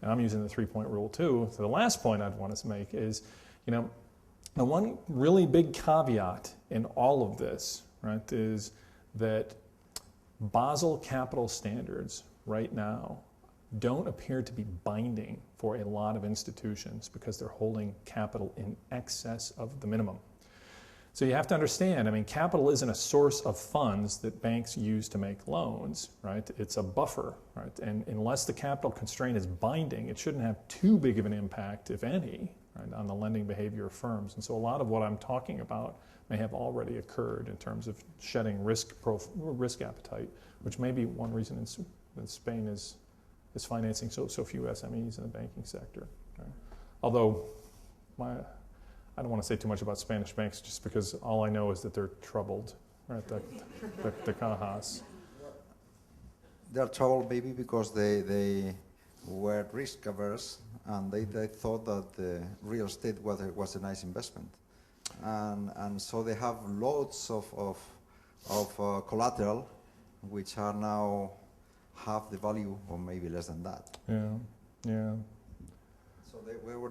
And I'm using the three-point rule too. So the last point I'd want to make is, you know, the one really big caveat in all of this, right, is that Basel capital standards right now don't appear to be binding for a lot of institutions because they're holding capital in excess of the minimum. So you have to understand, I mean, capital isn't a source of funds that banks use to make loans, right? It's a buffer, right? And unless the capital constraint is binding, it shouldn't have too big of an impact, if any, right, on the lending behavior of firms. And so a lot of what I'm talking about may have already occurred in terms of shedding risk appetite, which may be one reason in Spain is financing so few SMEs in the banking sector. Right? Although I don't want to say too much about Spanish banks just because all I know is that they're troubled, right? The cajas. They're troubled maybe because they were risk averse and they thought that the real estate was a nice investment. And so they have loads of collateral which are now half the value or maybe less than that. Yeah. So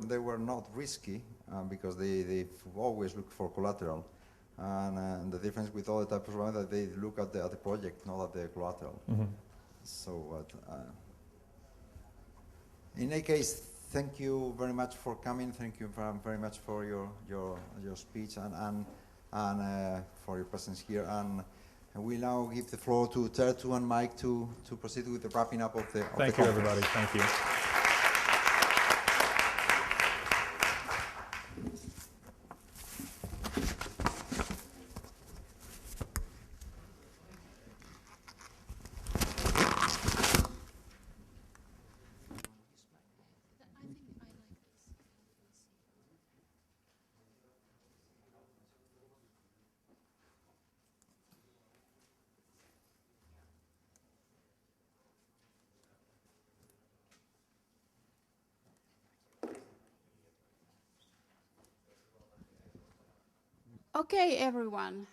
they were not risky because they always look for collateral, and the difference with other types of loans that they look at the project, not at the collateral. Mm-hmm. So in any case, thank you very much for coming. Thank you very much for your speech and for your presence here. And we'll now give the floor to Tertu and Mike to proceed with the wrapping up of the Thank you, everybody. Thank you. Okay, everyone,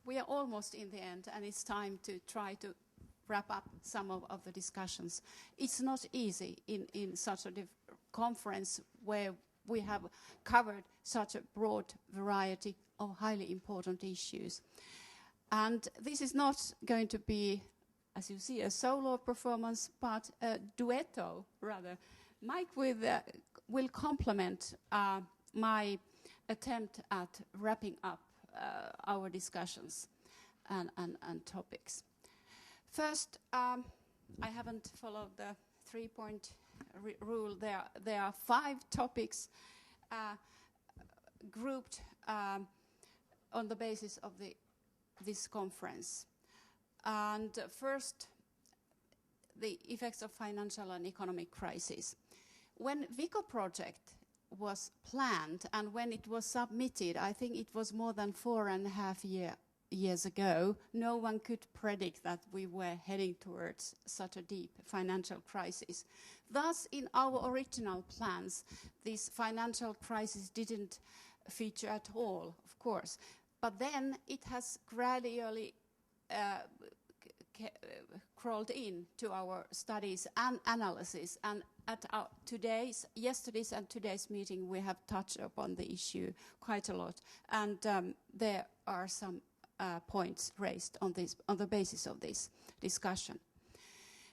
we are almost in the end, and it's time to try to wrap up some of the discussions. It's not easy in such a conference where we have covered such a broad variety of highly important issues. And this is not going to be, as you see, a solo performance, but a duetto, rather. Mike will complement my attempt at wrapping up our discussions and topics. First, I haven't followed the three-point rule. There are 5 topics grouped on the basis of this conference. And first, the effects of financial and economic crisis. When VICO project was planned and when it was submitted, I think it was more than 4.5 years years ago, no one could predict that we were heading towards such a deep financial crisis. Thus, in our original plans, this financial crisis didn't feature at all, of course. But then it has gradually crawled into our studies and analysis. And at our yesterday's and today's meeting, we have touched upon the issue quite a lot. And there are some points raised on the basis of this discussion.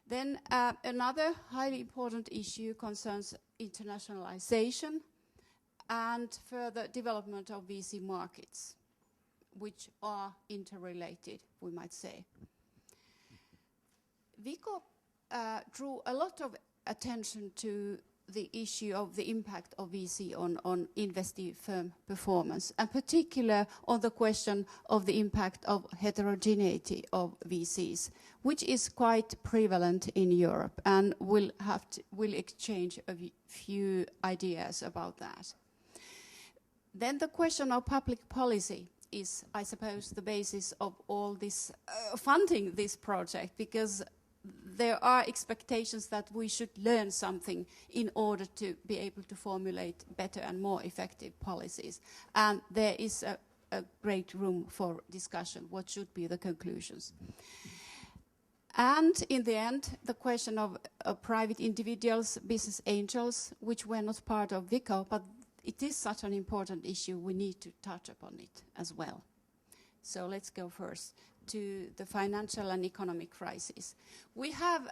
Then another highly important issue concerns internationalization and further development of VC markets, which are interrelated, we might say. VICO drew a lot of attention to the issue of the impact of VC on investing firm performance, and particular on the question of the impact of heterogeneity of VCs, which is quite prevalent in Europe, and we'll exchange a few ideas about that. Then the question of public policy is, I suppose, the basis of all this funding this project, because there are expectations that we should learn something in order to be able to formulate better and more effective policies. And there is a great room for discussion. What should be the conclusions? And in the end, the question of private individuals, business angels, which were not part of VICO, but it is such an important issue, we need to touch upon it as well. So let's go first to the financial and economic crisis. We have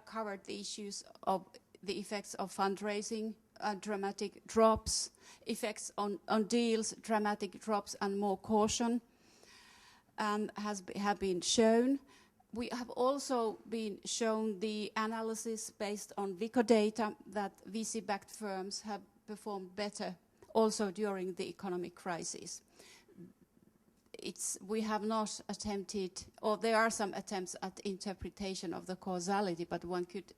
covered the issues of the effects of fundraising, dramatic drops, effects on deals, dramatic drops, and more caution, and have been shown. We have also been shown the analysis based on VICO data that VC-backed firms have performed better also during the economic crisis. We have not attempted, or there are some attempts at interpretation of the causality, but one could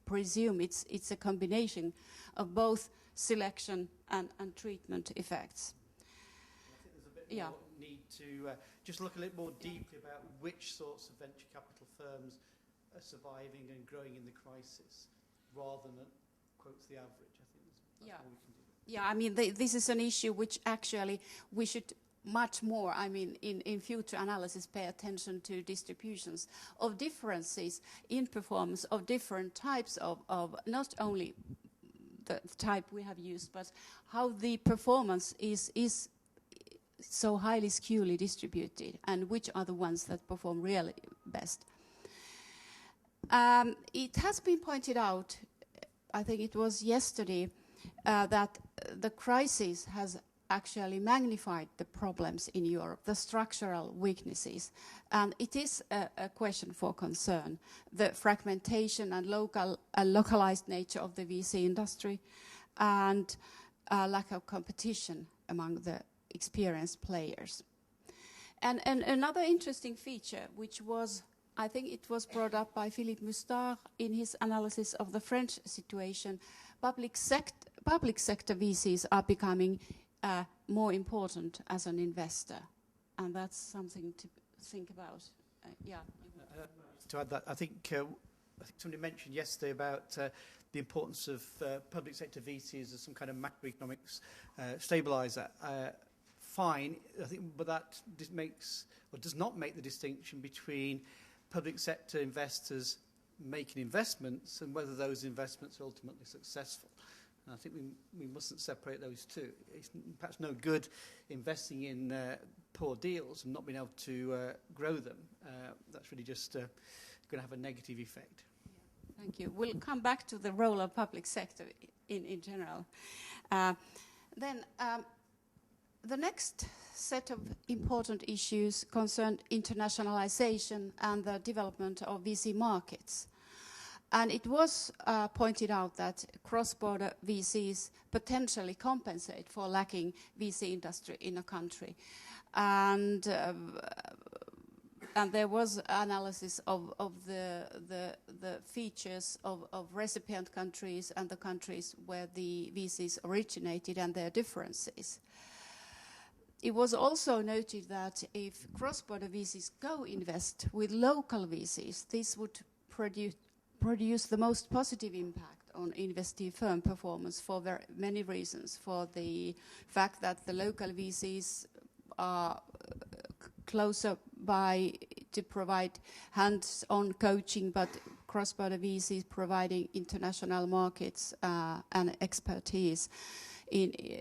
presume it's a combination of both selection and treatment effects. I think there's a bit more need to just look a little more deeply about which sorts of venture capital firms are surviving and growing in the crisis, rather than quotes the average. I think that's all we can do. Yeah, I mean, this is an issue which actually we should much more, I mean, in future analysis, pay attention to distributions of differences in performance of different types of not only the type we have used, but how the performance is so highly skewly distributed, and which are the ones that perform really best. It has been pointed out, I think it was yesterday, that the crisis has actually magnified the problems in Europe, the structural weaknesses. And it is a question for concern, the fragmentation and localized nature of the VC industry, and lack of competition among the experienced players. And another interesting feature, which was, I think it was brought up by Philippe Mustard in his analysis of the French situation, public sector VCs are becoming more important as an investor, and that's something to think about. To add that, I think somebody mentioned yesterday about the importance of public sector VCs as some kind of macroeconomics stabilizer. Fine, I think, but that does not make the distinction between public sector investors making investments and whether those investments are ultimately successful. And I think we mustn't separate those two. It's perhaps no good investing in poor deals and not being able to grow them. That's really just going to have a negative effect. Yeah, thank you. We'll come back to the role of public sector in general. Then the next set of important issues concern internationalization and the development of VC markets. And it was pointed out that cross-border VCs potentially compensate for lacking VC industry in a country. And there was analysis of the features of recipient countries and the countries where the VCs originated and their differences. it was also noted that if cross-border VCs co-invest with local VCs, this would produce the most positive impact on investee firm performance for many reasons. For the fact that the local VCs are closer by to provide hands-on coaching, but cross-border VCs providing international markets and expertise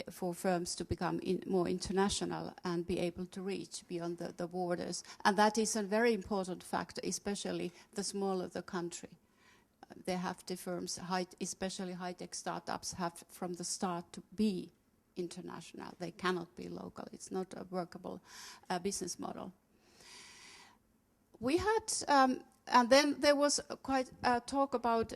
for firms to become more international and be able to reach beyond the borders. And that is a very important factor, especially the smaller the country. They have the firms, especially high-tech startups, have from the start to be international. They cannot be local. It's not a workable business model. We had, and then there was quite a talk about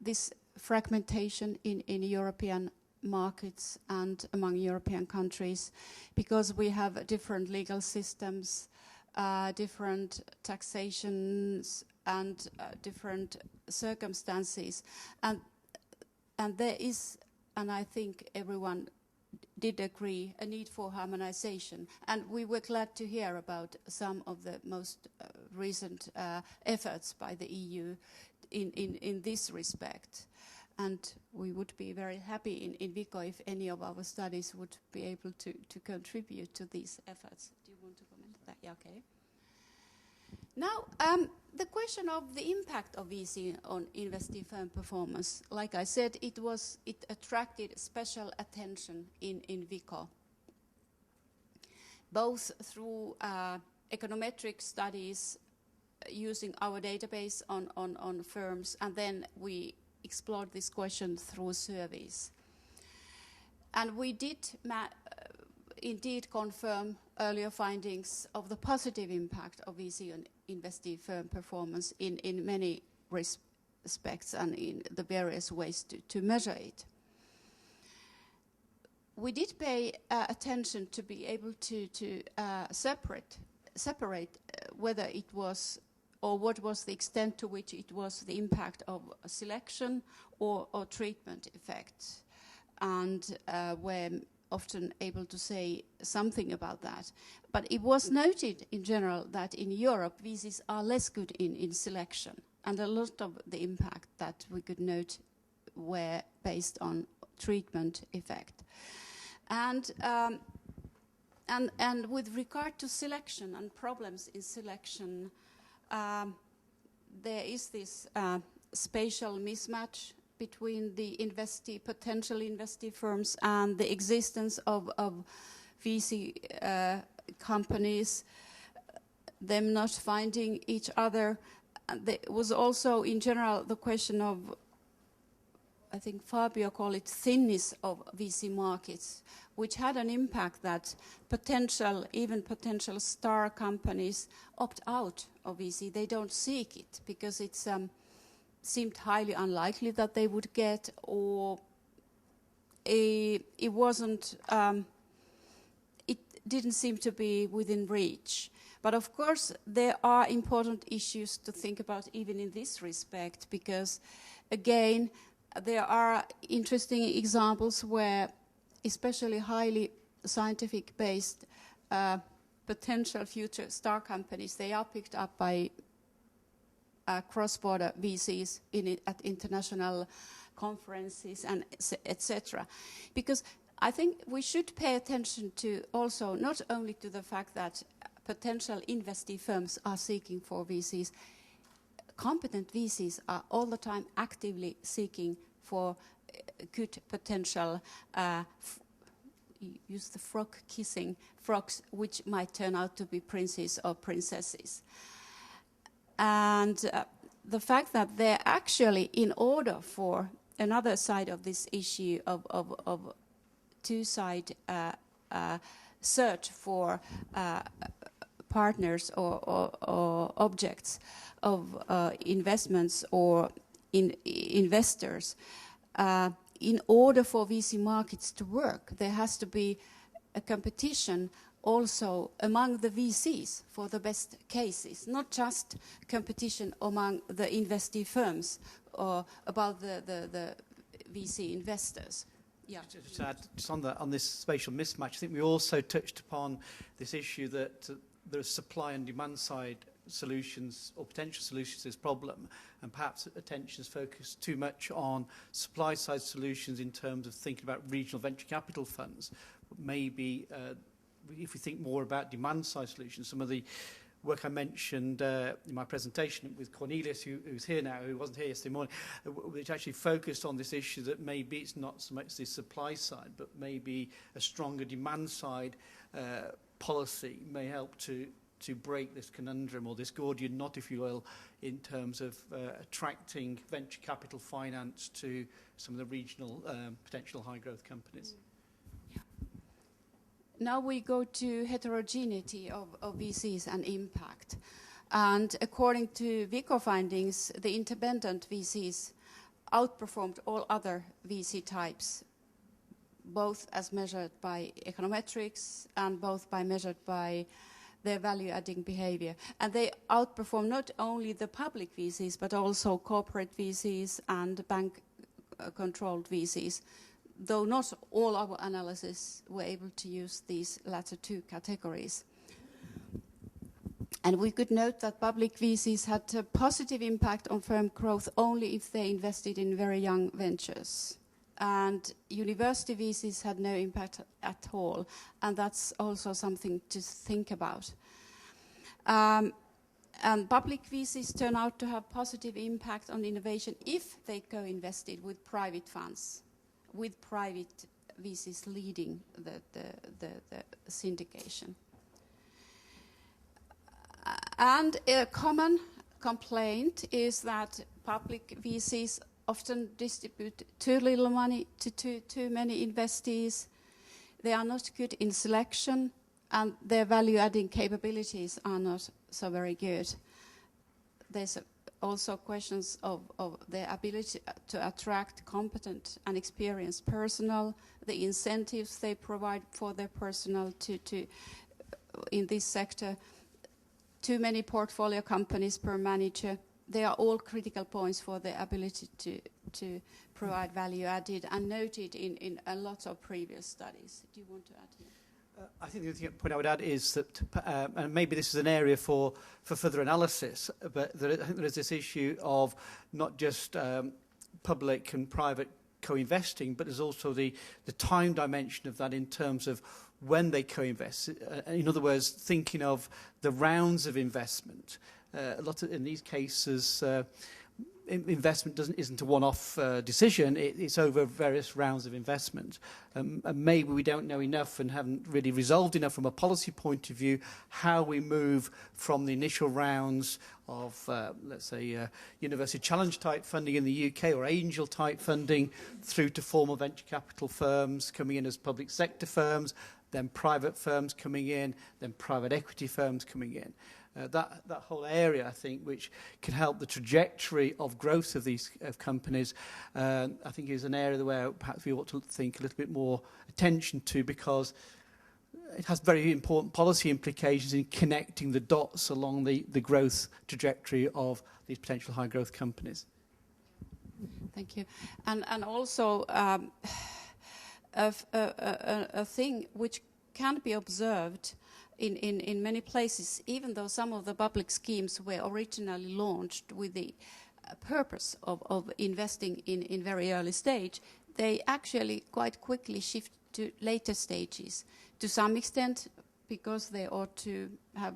this fragmentation in European markets and among European countries, because we have different legal systems, different taxations, and different circumstances, and there is, and I think everyone did agree, a need for harmonization. And we were glad to hear about some of the most recent efforts by the EU in this respect. And we would be very happy in VICO if any of our studies would be able to contribute to these efforts. Do you want to comment on that? Yeah, okay. Now, the question of the impact of VC on investee firm performance, like I said, it attracted special attention in VICO, both through econometric studies using our database on firms, and then we explored this question through surveys. And we did indeed confirm earlier findings of the positive impact of VC on investee firm performance in many respects and in the various ways to measure it. We did pay attention to be able to separate whether it was, or what was the extent to which it was the impact of selection or treatment effect. And we're often able to say something about that. But it was noted in general that in Europe, VCs are less good in selection. And a lot of the impact that we could note were based on treatment effect. And with regard to selection and problems in selection, there is this spatial mismatch between the potential investee firms and the existence of VC companies, them not finding each other. And there was also, in general, the question of, I think Fabio called it thinness of VC markets, which had an impact that even potential star companies opt out of VC. They don't seek it because it's seemed highly unlikely that they would get, or it wasn't, it didn't seem to be within reach. But of course, there are important issues to think about even in this respect, because again, there are interesting examples where especially highly scientific-based potential future star companies, they are picked up by cross-border VCs at international conferences and etc. Because I think we should pay attention to also not only to the fact that potential investee firms are seeking for VCs. Competent VCs are all the time actively seeking for good potential, use the frog-kissing frogs, which might turn out to be princes or princesses. And the fact that they're actually, in order for another side of this issue of two-side search for partners or objects of investments or investors, in order for VC markets to work, there has to be a competition also among the VCs for the best cases, not just competition among the investee firms or about the VC investors. Yeah. Just to add, just on this spatial mismatch, I think we also touched upon this issue that there are supply and demand side solutions or potential solutions to this problem, and perhaps attention is focused too much on supply side solutions in terms of thinking about regional venture capital funds. But maybe if we think more about demand side solutions, some of the work I mentioned in my presentation with Cornelius, who's here now, who wasn't here yesterday morning, which actually focused on this issue that maybe it's not so much the supply side, but maybe a stronger demand side policy may help to break this conundrum, or this Gordian knot, if you will, in terms of attracting venture capital finance to some of the regional potential high-growth companies. Now we go to heterogeneity of VCs and impact. And according to VICO findings, the independent VCs outperformed all other VC types, both as measured by econometrics and both measured by their value-adding behavior. And they outperform not only the public VCs, but also corporate VCs and bank-controlled VCs, though not all our analysis were able to use these latter two categories. And we could note that public VCs had a positive impact on firm growth only if they invested in very young ventures. And university VCs had no impact at all, and that's also something to think about. And public VCs turn out to have positive impact on innovation if they co-invested with private funds, with private VCs leading the syndication. And a common complaint is that public VCs often distribute too little money to too many investees. They are not good in selection, and their value-adding capabilities are not so very good. There's also questions of their ability to attract competent and experienced personnel, the incentives they provide for their personnel to in this sector, too many portfolio companies per manager. They are all critical points for their ability to provide value added and noted in a lot of previous studies. Do you want to add here? I think the other point I would add is that, and maybe this is an area for further analysis, but I think there is this issue of not just public and private co-investing, but there's also the time dimension of that in terms of when they co-invest. In other words, thinking of the rounds of investment. A lot of, in these cases, investment isn't a one-off decision. It's over various rounds of investment. And maybe we don't know enough and haven't really resolved enough from a policy point of view how we move from the initial rounds of, let's say, university challenge type funding in the UK or angel type funding through to formal venture capital firms coming in as public sector firms, then private firms coming in, then private equity firms coming in. That whole area, I think, which can help the trajectory of growth of these companies, I think is an area where perhaps we ought to think a little bit more attention to, because it has very important policy implications in connecting the dots along the growth trajectory of these potential high growth companies. Thank you. And also a thing which can be observed in many places, even though some of the public schemes were originally launched with the purpose of investing in very early stage, they actually quite quickly shift to later stages. To some extent, because they ought to have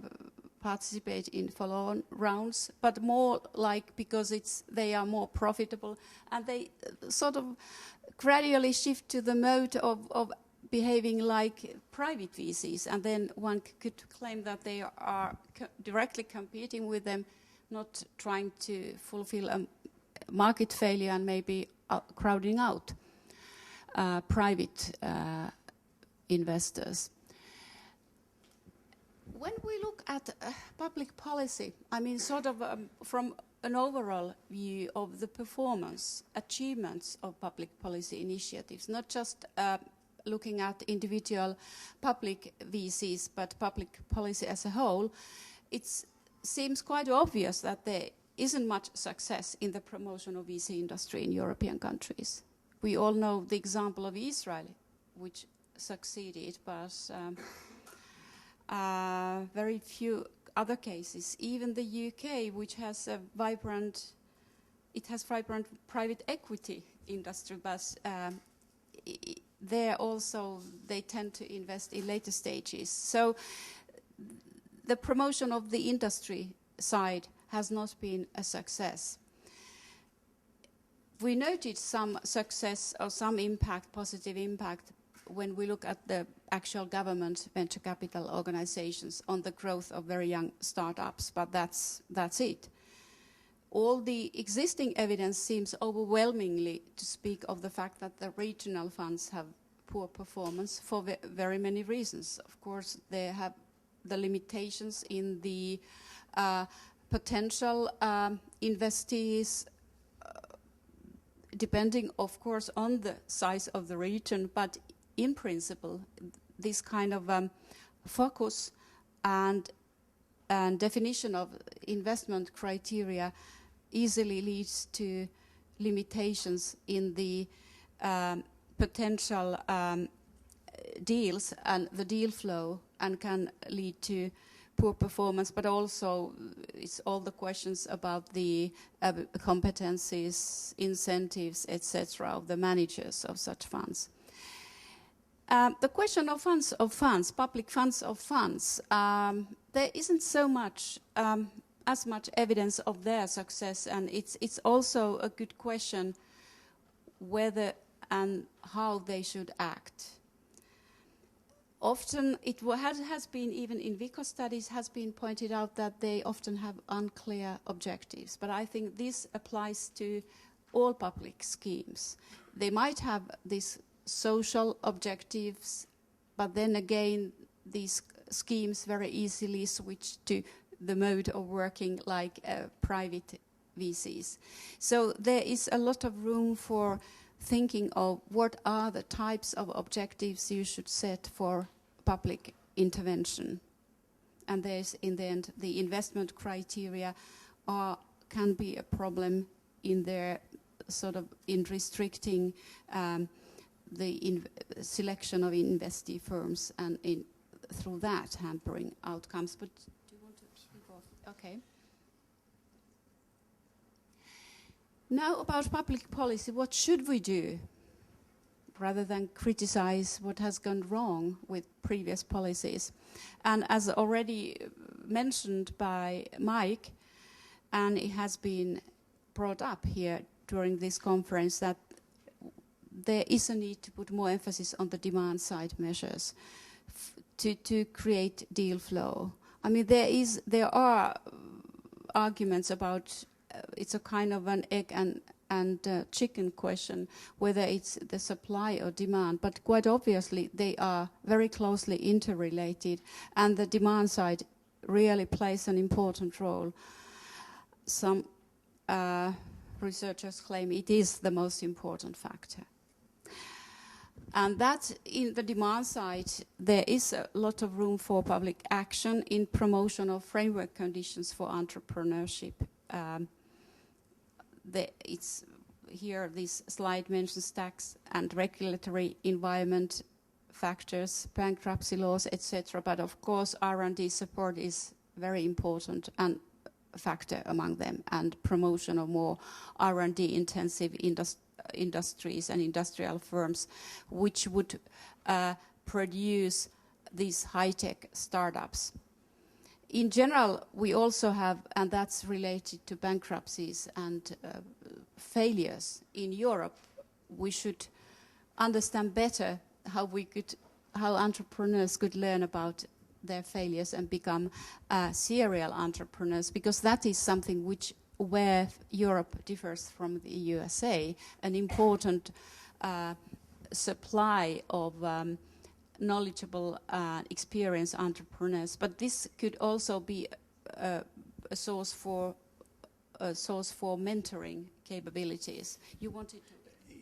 participate in follow-on rounds, but more like because they are more profitable, and they sort of gradually shift to the mode of behaving like private VCs, and then one could claim that they are directly competing with them, not trying to fulfill a market failure and maybe crowding out private investors. When we look at public policy, I mean sort of from an overall view of the performance, achievements of public policy initiatives, not just looking at individual public VCs, but public policy as a whole, it seems quite obvious that there isn't much success in the promotion of VC industry in European countries. We all know the example of Israel, which succeeded, but very few other cases. Even the UK, which has a vibrant private equity industry, but there also they tend to invest in later stages. So the promotion of the industry side has not been a success. We noted some success or some impact, positive impact, when we look at the actual government venture capital organizations on the growth of very young startups, but that's it. All the existing evidence seems overwhelmingly to speak of the fact that the regional funds have poor performance for very many reasons. Of course, they have the limitations in the potential investees, depending, of course, on the size of the region, but in principle, this kind of focus and definition of investment criteria easily leads to limitations in the potential deals and the deal flow, and can lead to poor performance, but also it's all the questions about the competencies, incentives, etc. of the managers of such funds. The question of funds, public funds of funds, there isn't so much, as much evidence of their success, and it's also a good question whether and how they should act. Often it has been, even in VICO studies, has been pointed out that they often have unclear objectives, but I think this applies to all public schemes. They might have these social objectives, but then again these schemes very easily switch to the mode of working like private VCs. So there is a lot of room for thinking of what are the types of objectives you should set for public intervention. And there's, in the end, the investment criteria can be a problem in their sort of in restricting the selection of investee firms and through that hampering outcomes. But do you want to speak off? Okay. Now about public policy, what should we do rather than criticize what has gone wrong with previous policies? And as already mentioned by Mike, and it has been brought up here during this conference, that there is a need to put more emphasis on the demand side measures to create deal flow. I mean, there are arguments about it's a kind of an egg and chicken question, whether it's the supply or demand, but quite obviously they are very closely interrelated, and the demand side really plays an important role. Some researchers claim it is the most important factor. And that in the demand side, there is a lot of room for public action in promotion of framework conditions for entrepreneurship. Here this slide mentions tax and regulatory environment factors, bankruptcy laws, etc. But of course, R&D support is very important and a factor among them, and promotion of more R&D intensive industries and industrial firms which would produce these high-tech startups. In general, we also have, and that's related to bankruptcies and failures in Europe, we should understand better how entrepreneurs could learn about their failures and become serial entrepreneurs, because that is something where Europe differs from the USA, an important supply of knowledgeable, experienced entrepreneurs. But this could also be a source for mentoring capabilities. You wanted to?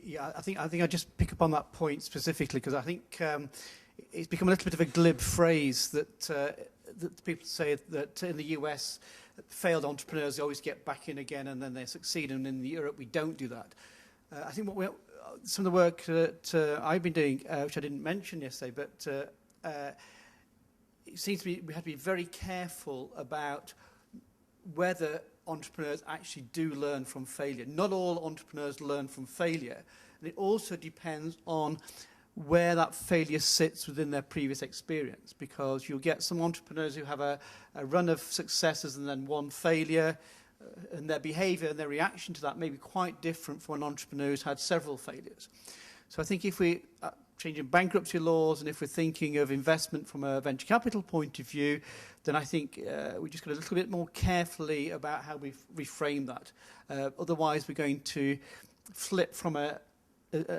Yeah, I think I just pick up on that point specifically because I think it's become a little bit of a glib phrase that people say that in the US, failed entrepreneurs always get back in again and then they succeed, and in Europe we don't do that. I think some of the work that I've been doing, which I didn't mention yesterday, but it seems to me we have to be very careful about whether entrepreneurs actually do learn from failure. Not all entrepreneurs learn from failure, and it also depends on where that failure sits within their previous experience, because you'll get some entrepreneurs who have a run of successes and then one failure, and their behaviour and their reaction to that may be quite different from an entrepreneur who's had several failures. So I think if we changing bankruptcy laws, and if we're thinking of investment from a venture capital point of view, then I think we just got a little bit more carefully about how we reframe that. Otherwise, we're going to flip from a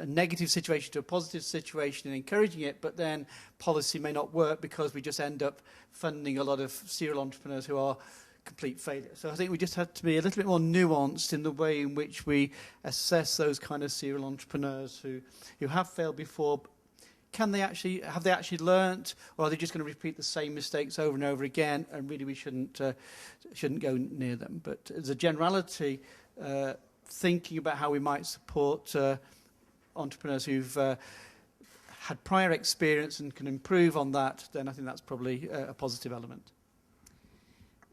negative situation to a positive situation and encouraging it, but then policy may not work because we just end up funding a lot of serial entrepreneurs who are complete failure. So I think we just have to be a little bit more nuanced in the way in which we assess those kind of serial entrepreneurs who have failed before. Have they actually learnt, or are they just going to repeat the same mistakes over and over again? And really, we shouldn't go near them. But as a generality, thinking about how we might support entrepreneurs who've had prior experience and can improve on that, then I think that's probably a positive element.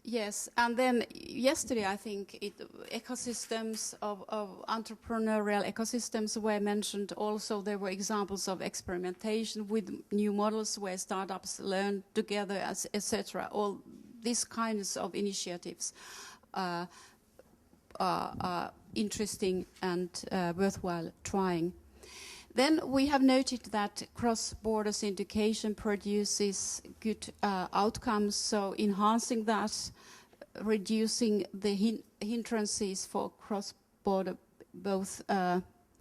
Yes, and then yesterday I think ecosystems of entrepreneurial ecosystems were mentioned. Also, there were examples of experimentation with new models where startups learn together, etc. All these kinds of initiatives are interesting and worthwhile trying. Then we have noted that cross-border syndication produces good outcomes, so enhancing that, reducing the hindrances for cross-border, both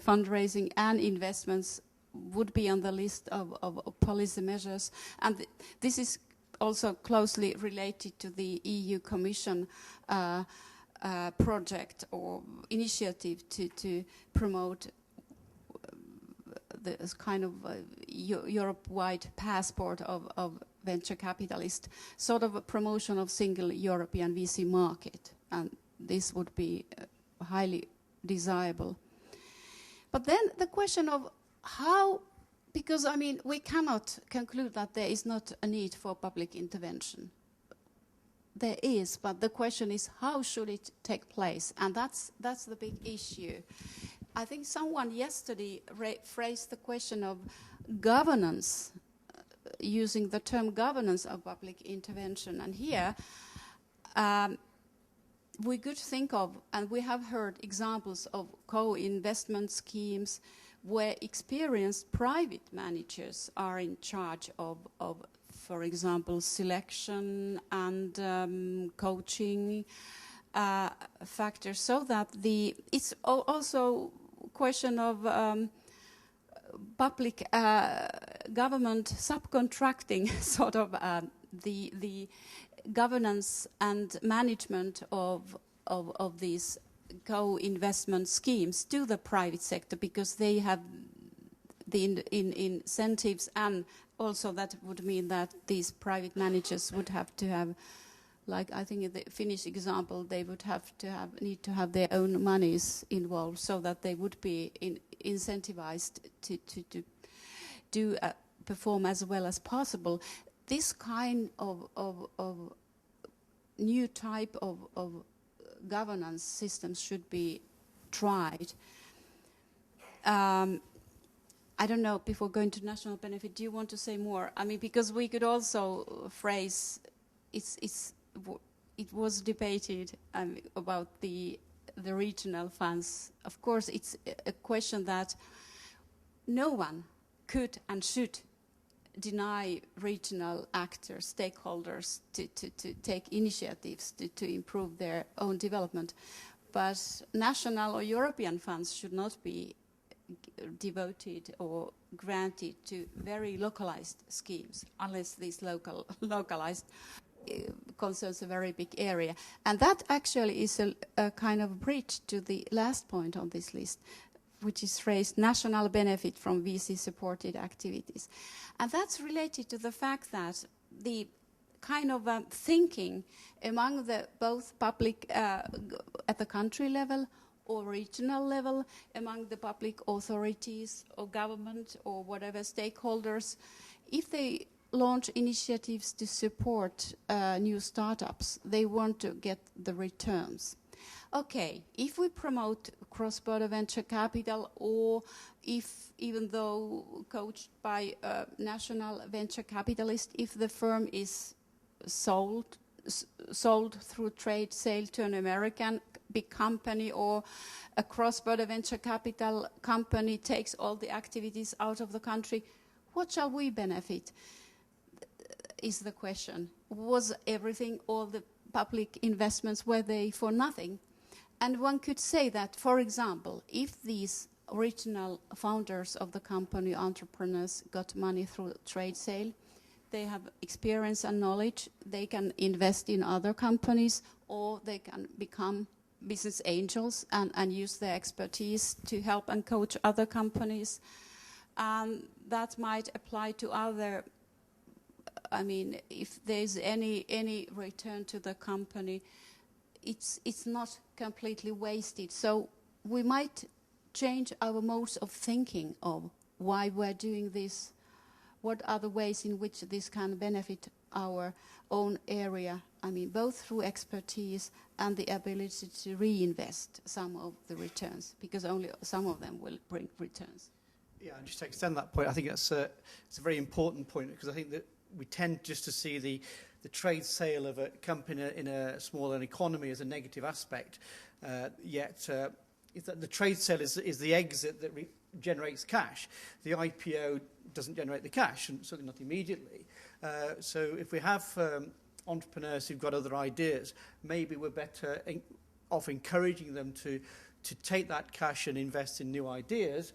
fundraising and investments would be on the list of policy measures. And this is also closely related to the EU Commission project or initiative to promote this kind of Europe-wide passport of venture capitalists, sort of a promotion of single European VC market, and this would be highly desirable. But then the question of how, because I mean we cannot conclude that there is not a need for public intervention. There is, but the question is how should it take place, and that's the big issue. I think someone yesterday phrased the question of governance, using the term governance of public intervention. And here we could think of, and we have heard examples of co-investment schemes where experienced private managers are in charge of for example, selection and coaching factors, so that it's also question of public government subcontracting sort of the governance and management of these co-investment schemes to the private sector, because they have the incentives, and also that would mean that these private managers would have to have, like I think in the Finnish example, they would need to have their own monies involved, so that they would be incentivized to perform as well as possible. This kind of new type of governance systems should be tried. I don't know, before going to national benefit, do you want to say more? I mean, because we could also phrase, it was debated about the regional funds. Of course, it's a question that no one could and should deny regional actors, stakeholders, to take initiatives to improve their own development. But national or European funds should not be devoted or granted to very localized schemes, unless these localized concerns a very big area. And that actually is a kind of bridge to the last point on this list, which is phrased national benefit from VC-supported activities. And that's related to the fact that the kind of thinking among the both public at the country level or regional level among the public authorities or government or whatever stakeholders, if they launch initiatives to support new startups, they want to get the returns. Okay, if we promote cross-border venture capital, or if, even though coached by a national venture capitalist, if the firm is sold through trade sale to an American big company, or a cross-border venture capital company takes all the activities out of the country, what shall we benefit, is the question. Was everything, all the public investments, were they for nothing? And one could say that, for example, if these original founders of the company, entrepreneurs, got money through trade sale, they have experience and knowledge, they can invest in other companies, or they can become business angels and use their expertise to help and coach other companies. That might apply to other, I mean, if there's any return to the company, it's not completely wasted. So we might change our modes of thinking of why we're doing this, what are the ways in which this can benefit our own area, I mean, both through expertise and the ability to reinvest some of the returns, because only some of them will bring returns. Yeah, and just to extend that point, I think it's a very important point, because I think that we tend just to see the trade sale of a company in a smaller economy as a negative aspect, yet the trade sale is the exit that generates cash. The IPO doesn't generate the cash, and certainly not immediately. So if we have entrepreneurs who've got other ideas, maybe we're better off encouraging them to take that cash and invest in new ideas,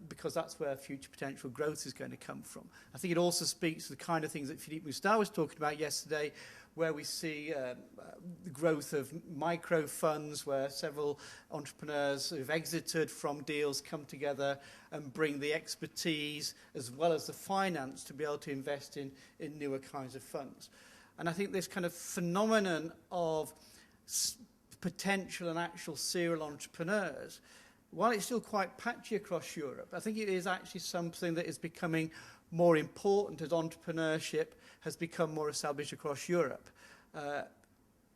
because that's where future potential growth is going to come from. I think it also speaks to the kind of things that Philippe Moustar was talking about yesterday, where we see the growth of micro funds, where several entrepreneurs who've exited from deals come together and bring the expertise as well as the finance to be able to invest in newer kinds of funds. And I think this kind of phenomenon of potential and actual serial entrepreneurs, while it's still quite patchy across Europe, I think it is actually something that is becoming more important as entrepreneurship has become more established across Europe.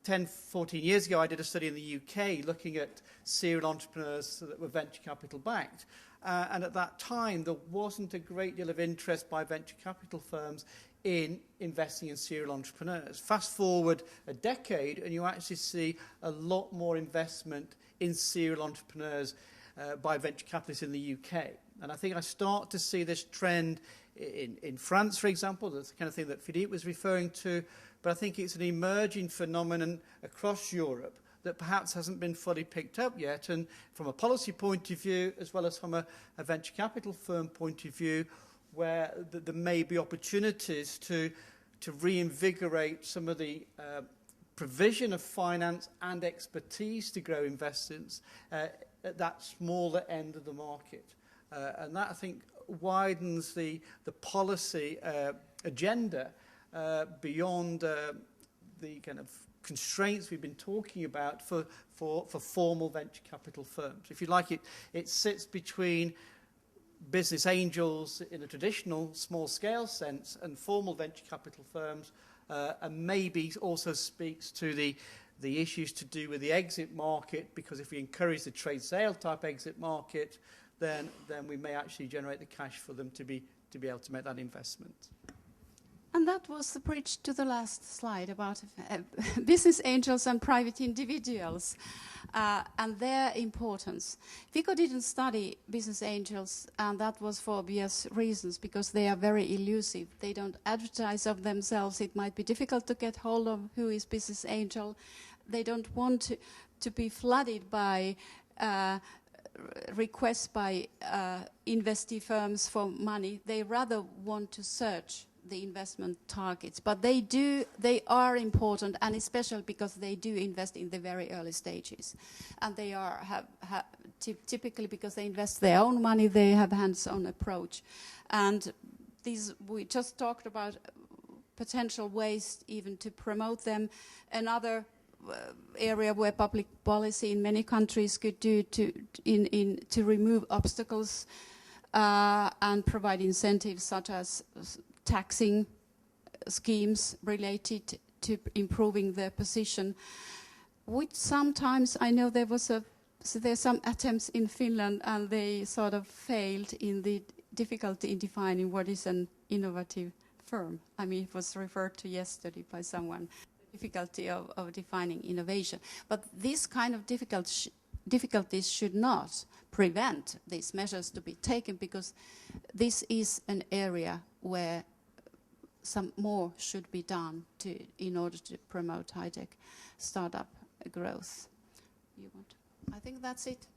10, 14 years ago, I did a study in the UK looking at serial entrepreneurs that were venture capital backed. And at that time, there wasn't a great deal of interest by venture capital firms in investing in serial entrepreneurs. Fast forward a decade, and you actually see a lot more investment in serial entrepreneurs by venture capitalists in the UK. And I think I start to see this trend in France, for example. That's the kind of thing that Philippe was referring to. But I think it's an emerging phenomenon across Europe that perhaps hasn't been fully picked up yet. And from a policy point of view, as well as from a venture capital firm point of view, where there may be opportunities to reinvigorate some of the provision of finance and expertise to grow investments at that smaller end of the market. And that, I think, widens the policy agenda beyond the kind of constraints we've been talking about for formal venture capital firms. If you like, it sits between business angels in a traditional small-scale sense and formal venture capital firms, and maybe also speaks to the issues to do with the exit market, because if we encourage the trade sale type exit market, then we may actually generate the cash for them to be able to make that investment. And that was the bridge to the last slide about business angels and private individuals and their importance. VICO didn't study business angels, and that was for obvious reasons, because they are very elusive. They don't advertise of themselves. It might be difficult to get hold of who is business angel. They don't want to be flooded by requests by investee firms for money. They rather want to search the investment targets, but they are important, and especially because they do invest in the very early stages, and they have typically, because they invest their own money, they have hands-on approach. And we just talked about potential ways even to promote them. Another area where public policy in many countries could do to remove obstacles and provide incentives such as taxing schemes related to improving their position, which sometimes I know there's some attempts in Finland and they sort of failed in the difficulty in defining what is an innovative firm. I mean, it was referred to yesterday by someone, the difficulty of defining innovation. But this kind of difficulties should not prevent these measures to be taken, because this is an area where some more should be done in order to promote high-tech startup growth. I think that's it.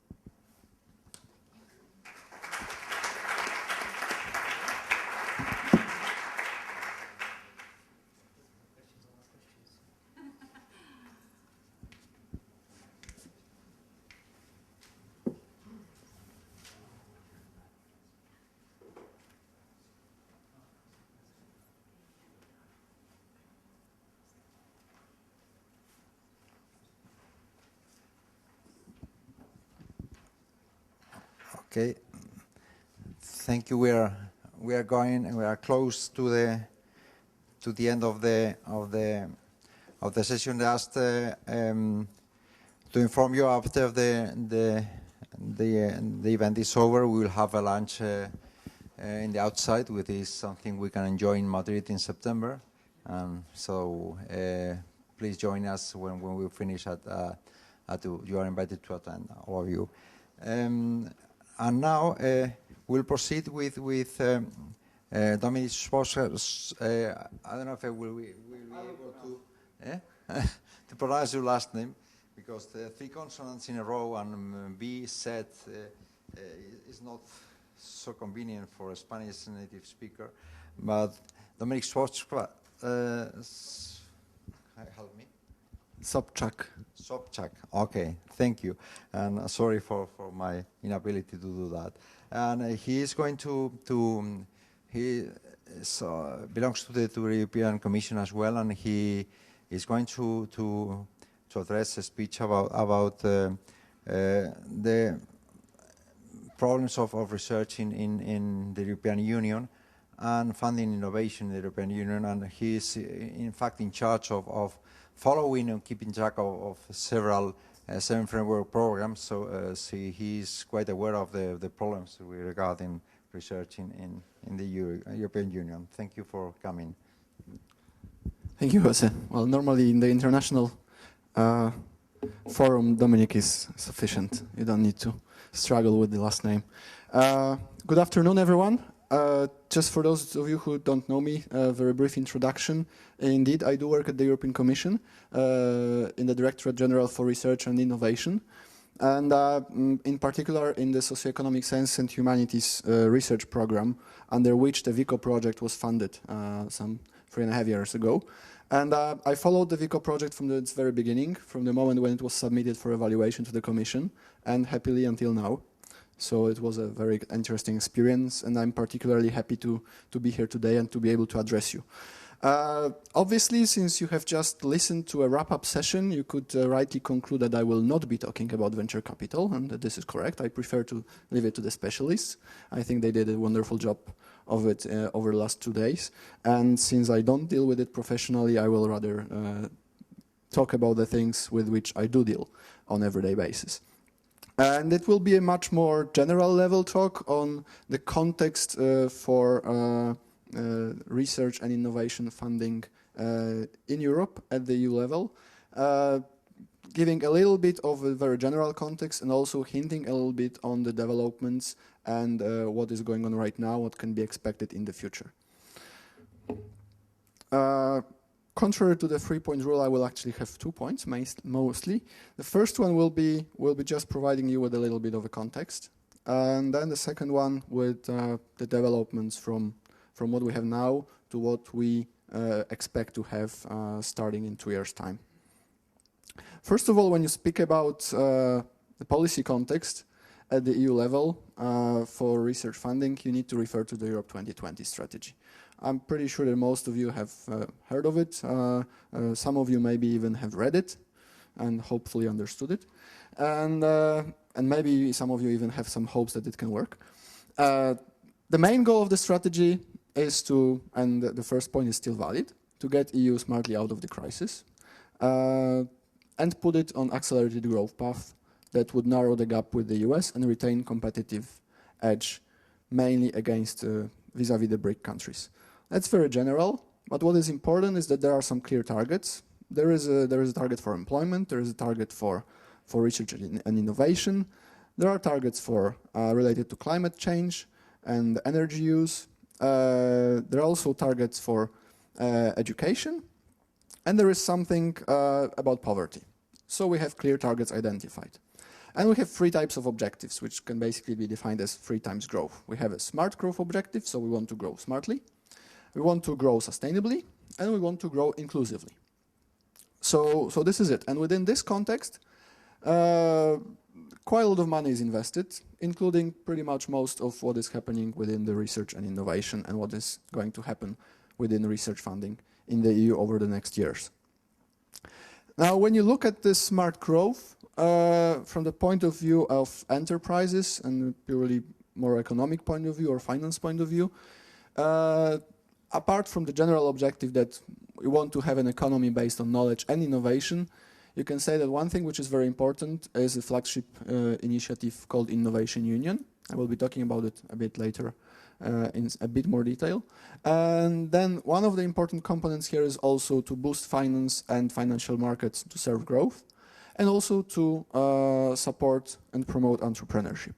Okay, thank you. We are close to the end of the session. Just to inform you, after the event is over, we will have a lunch in the outside, which is something we can enjoy in Madrid in September. So please join us when we finish at 2. You are invited to attend, all of you. And now we'll proceed with Dominic Schwarzer. I don't know if I will be able to pronounce your last name, because the 3 consonants in a row and B said is not so convenient for a Spanish native speaker. But Dominic Schwarzer, help me. Sobczak. Sobczak. Okay, thank you. And sorry for my inability to do that. And he is going he belongs to the European Commission as well, and he is going to address a speech about the problems of research in the European Union and funding innovation in the European Union. And he is in fact in charge of following and keeping track of several 7 framework programs, so he is quite aware of the problems regarding research in the European Union. Thank you for coming. Thank you, Jose. Well, normally in the international forum, Dominic is sufficient. You don't need to struggle with the last name. Good afternoon, everyone. Just for those of you who don't know me, a very brief introduction. Indeed, I do work at the European Commission in the Directorate General for Research and Innovation, and in particular in the Socioeconomic Science and Humanities research program, under which the VICO project was funded some 3.5 years ago. And I followed the VICO project from its very beginning, from the moment when it was submitted for evaluation to the Commission, and happily until now. So it was a very interesting experience, and I'm particularly happy to be here today and to be able to address you. Obviously, since you have just listened to a wrap-up session, you could rightly conclude that I will not be talking about venture capital, and this is correct. I prefer to leave it to the specialists. I think they did a wonderful job of it over the last 2 days. And since I don't deal with it professionally, I will rather talk about the things with which I do deal on an everyday basis. And it will be a much more general level talk on the context for research and innovation funding in Europe at the EU level, giving a little bit of a very general context and also hinting a little bit on the developments and what is going on right now, what can be expected in the future. Contrary to the 3-point rule, I will actually have 2 points mostly. The first one will be just providing you with a little bit of a context, and then the second one with the developments from what we have now to what we expect to have starting in 2 years' time. First of all, when you speak about the policy context at the EU level for research funding, you need to refer to the Europe 2020 strategy. I'm pretty sure that most of you have heard of it. Some of you maybe even have read it. and hopefully understood it. And maybe some of you even have some hopes that it can work. The main goal of the strategy is to, and the first point is still valid, to get EU smartly out of the crisis and put it on accelerated growth path that would narrow the gap with the US and retain competitive edge, mainly against vis-a-vis the BRIC countries. That's very general, but what is important is that there are some clear targets. There is a target for employment, there is a target for research and innovation, there are targets for related to climate change and energy use, there are also targets for education, and there is something about poverty. So we have clear targets identified. And we have 3 types of objectives, which can basically be defined as 3 times growth. We have a smart growth objective, so we want to grow smartly. We want to grow sustainably, and we want to grow inclusively. So this is it. And within this context, quite a lot of money is invested, including pretty much most of what is happening within the research and innovation and what is going to happen within research funding in the EU over the next years. Now, when you look at this smart growth, from the point of view of enterprises and purely more economic point of view or finance point of view, apart from the general objective that we want to have an economy based on knowledge and innovation, you can say that one thing which is very important is a flagship initiative called Innovation Union. I will be talking about it a bit later in a bit more detail. And then one of the important components here is also to boost finance and financial markets to serve growth, and also to support and promote entrepreneurship.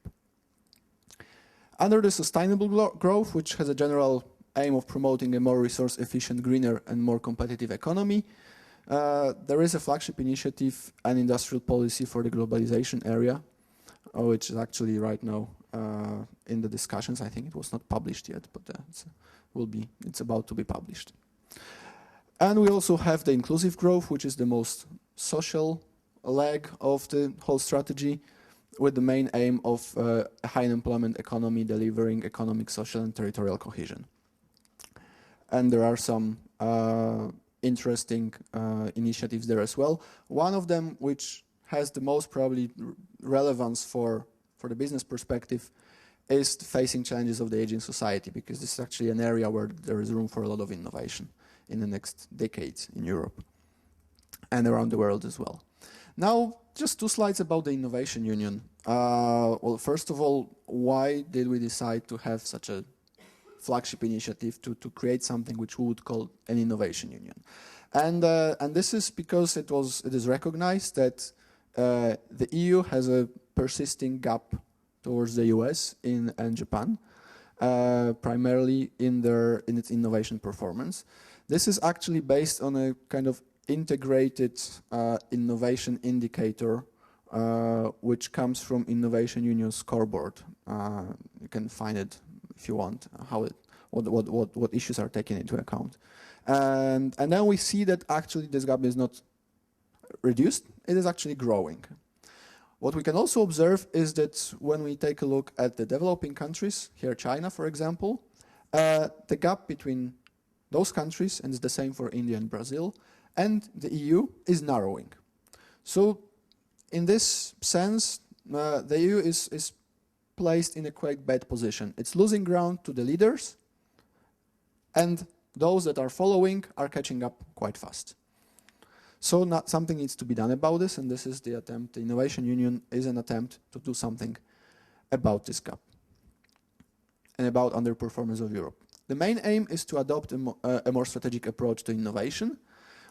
Under the sustainable growth, which has a general aim of promoting a more resource-efficient, greener and more competitive economy, there is a flagship initiative and industrial policy for the globalization area, which is actually right now in the discussions. I think it was not published yet, but it's about to be published. And we also have the inclusive growth, which is the most social leg of the whole strategy, with the main aim of a high employment economy delivering economic, social and territorial cohesion. And there are some interesting initiatives there as well. One of them, which has the most probably relevance for the business perspective, is facing challenges of the aging society, because this is actually an area where there is room for a lot of innovation in the next decades in Europe and around the world as well. Now, just 2 slides about the Innovation Union. Well, first of all, why did we decide to have such a flagship initiative to create something which we would call an Innovation Union? And this is because it is recognized that the EU has a persisting gap towards the US and Japan, primarily in its innovation performance. This is actually based on a kind of integrated innovation indicator, which comes from Innovation Union scoreboard. You can find it if you want, what issues are taken into account. And then we see that actually this gap is not reduced, it is actually growing. What we can also observe is that when we take a look at the developing countries, here China for example, the gap between those countries, and it's the same for India and Brazil, and the EU is narrowing. So in this sense, the EU is placed in a quite bad position. It's losing ground to the leaders, and those that are following are catching up quite fast. So something needs to be done about this, and this is the attempt. The Innovation Union is an attempt to do something about this gap and about underperformance of Europe. The main aim is to adopt a more strategic approach to innovation,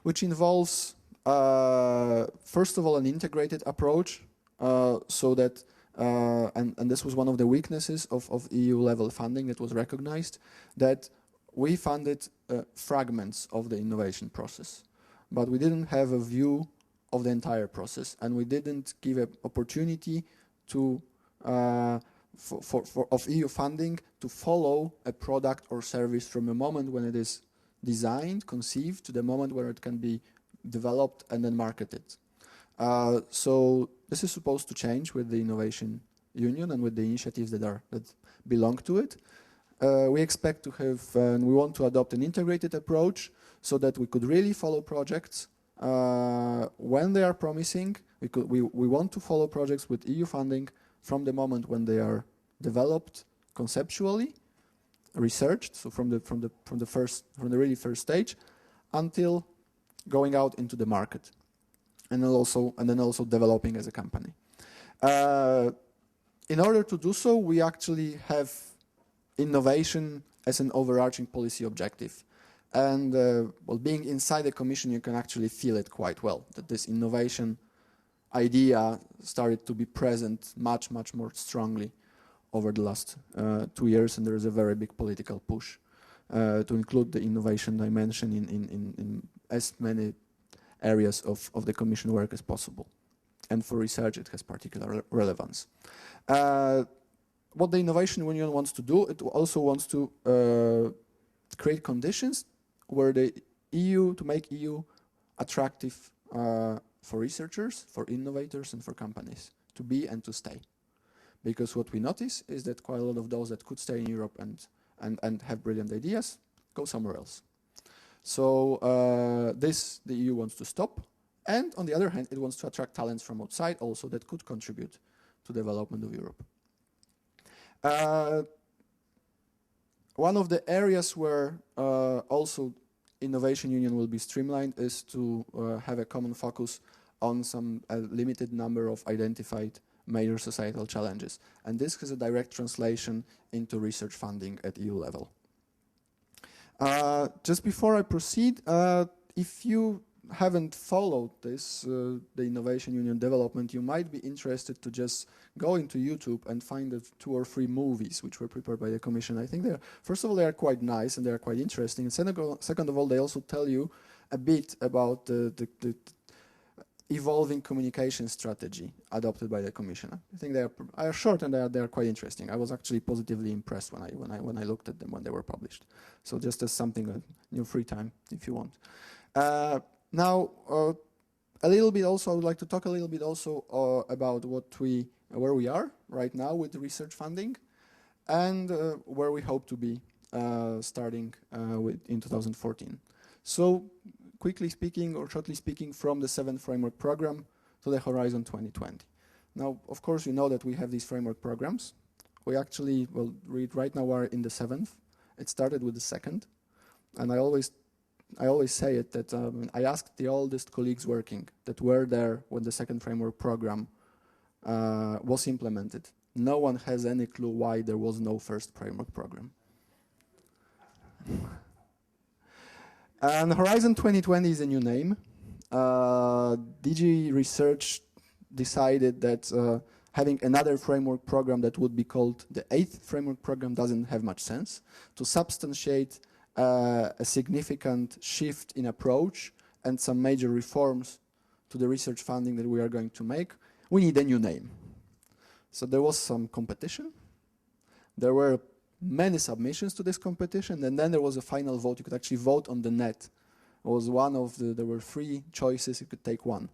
which involves, first of all, an integrated approach, so that, and this was one of the weaknesses of EU-level funding that was recognized, that we funded fragments of the innovation process. But we didn't have a view of the entire process, and we didn't give an opportunity to of EU funding to follow a product or service from the moment when it is designed, conceived, to the moment where it can be developed and then marketed. So this is supposed to change with the Innovation Union and with the initiatives that belong to it. We expect to have, and we want to adopt an integrated approach so that we could really follow projects when they are promising, we want to follow projects with EU funding from the moment when they are developed conceptually, researched, so from the really first stage, until going out into the market, and then also developing as a company. In order to do so, we actually have innovation as an overarching policy objective. And well, being inside the Commission, you can actually feel it quite well, that this innovation idea started to be present much, much more strongly over the last 2 years, and there is a very big political push to include the innovation dimension in as many areas of the Commission work as possible. And for research, it has particular relevance. What the Innovation Union wants to do, it also wants to create conditions where the EU, to make EU attractive for researchers, for innovators, and for companies to be and to stay. Because what we notice is that quite a lot of those that could stay in Europe and have brilliant ideas go somewhere else. So this the EU wants to stop. And on the other hand, it wants to attract talents from outside also that could contribute to the development of Europe. One of the areas where also Innovation Union will be streamlined is to have a common focus on a limited number of identified major societal challenges. And this has a direct translation into research funding at EU level. Just before I proceed, if you haven't followed this, the Innovation Union development, you might be interested to just go into YouTube and find the 2 or 3 movies which were prepared by the Commission. I think first of all, they are quite nice and they are quite interesting. And second of all, they also tell you a bit about the evolving communication strategy adopted by the Commission. I think they are short and they are quite interesting. I was actually positively impressed when I looked at them when they were published. So just as something in your free time, if you want. Now, a little bit also, I would like to talk a little bit also about where we are right now with research funding, and where we hope to be starting in 2014. So, quickly speaking or shortly speaking, from the 7th framework program to the Horizon 2020. Now, of course, you know that we have these framework programs. We actually, well, right now are in the 7th. It started with the 2nd, and I always say it that I asked the oldest colleagues working that were there when the 2nd framework program was implemented. No one has any clue why there was no 1st framework program. And Horizon 2020 is a new name. DG Research decided that having another framework program that would be called the 8th framework program doesn't have much sense. To substantiate a significant shift in approach and some major reforms to the research funding that we are going to make, we need a new name. So there was some competition. There were many submissions to this competition, and then there was a final vote. You could actually vote on the net. It was there were 3 choices, you could take one.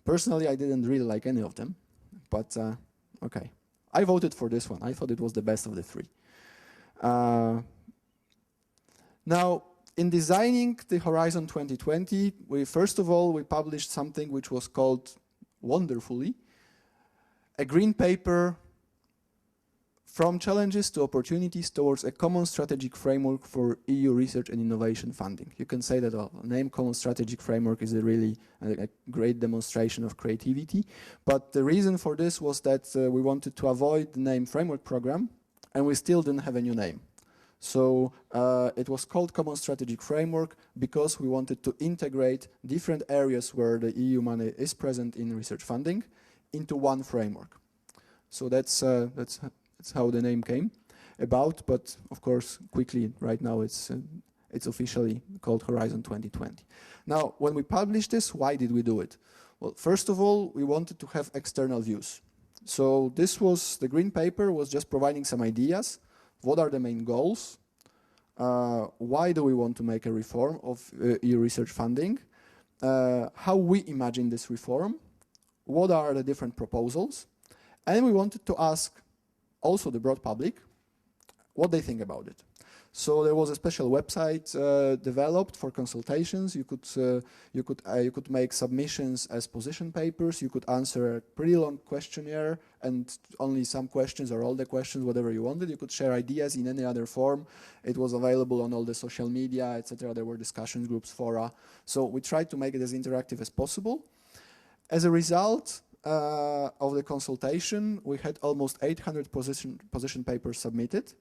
Personally, I didn't really like any of them, but okay. I voted for this one. I thought it was the best of the 3. Now, in designing the Horizon 2020, first of all, we published something which was called, wonderfully, a green paper from challenges to opportunities towards a common strategic framework for EU research and innovation funding. You can say that the name Common Strategic Framework is a great demonstration of creativity, but the reason for this was that we wanted to avoid the name Framework Program, and we still didn't have a new name. So it was called Common Strategic Framework because we wanted to integrate different areas where the EU money is present in research funding into one framework. So that's how the name came about, but of course, quickly, right now it's officially called Horizon 2020. Now, when we published this, why did we do it? Well, first of all, we wanted to have external views. So the green paper was just providing some ideas. What are the main goals? Why do we want to make a reform of EU research funding? How we imagine this reform? What are the different proposals? And we wanted to ask also the broad public what they think about it. So there was a special website developed for consultations. You could make submissions as position papers. You could answer a pretty long questionnaire and only some questions or all the questions, whatever you wanted. You could share ideas in any other form. It was available on all the social media, etc. There were discussion groups, fora. So we tried to make it as interactive as possible. As a result of the consultation, we had almost 800 position papers submitted.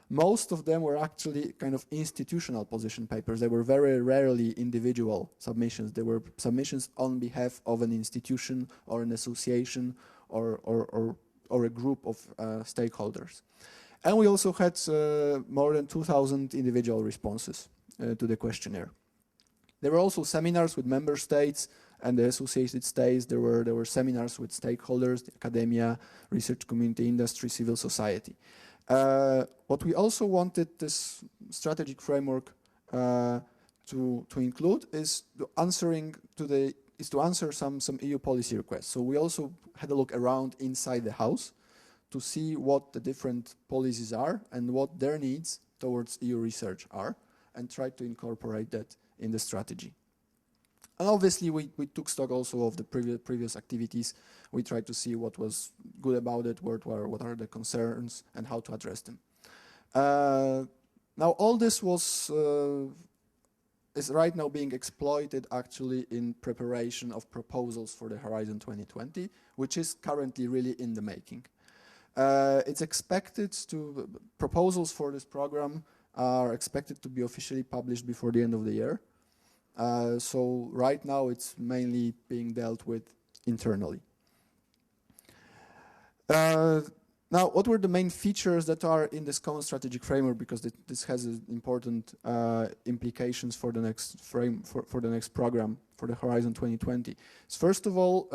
Most of them were actually kind of institutional position papers. They were very rarely individual submissions. They were submissions on behalf of an institution or an association or a group of stakeholders. And we also had more than 2,000 individual responses to the questionnaire. There were also seminars with member states and the associated states. There were seminars with stakeholders, the academia, research community, industry, civil society. What we also wanted this strategic framework to include is to answer some EU policy requests. So we also had a look around inside the house to see what the different policies are and what their needs towards EU research are, and try to incorporate that in the strategy. And obviously we took stock also of the previous activities. We tried to see what was good about it, what are the concerns, and how to address them. Now all this is right now being exploited actually in preparation of proposals for the Horizon 2020, which is currently really in the making. It's expected proposals for this program are expected to be officially published before the end of the year. So right now it's mainly being dealt with internally. Now, what were the main features that are in this common strategic framework? Because this has important implications for the next for the next program, for the Horizon 2020. So first of all,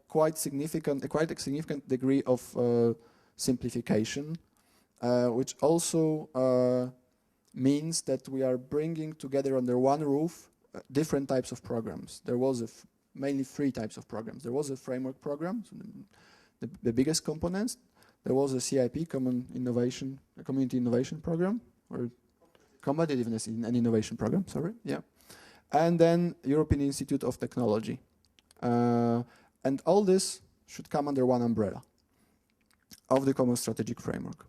quite a significant degree of simplification, which also means that we are bringing together under one roof different types of programs. There was mainly 3 types of programs. There was a framework program, so the biggest components. There was a CIP, Community Innovation Program, or Competitiveness and Innovation Program, sorry, yeah. And then European Institute of Technology. And all this should come under one umbrella of the common strategic framework.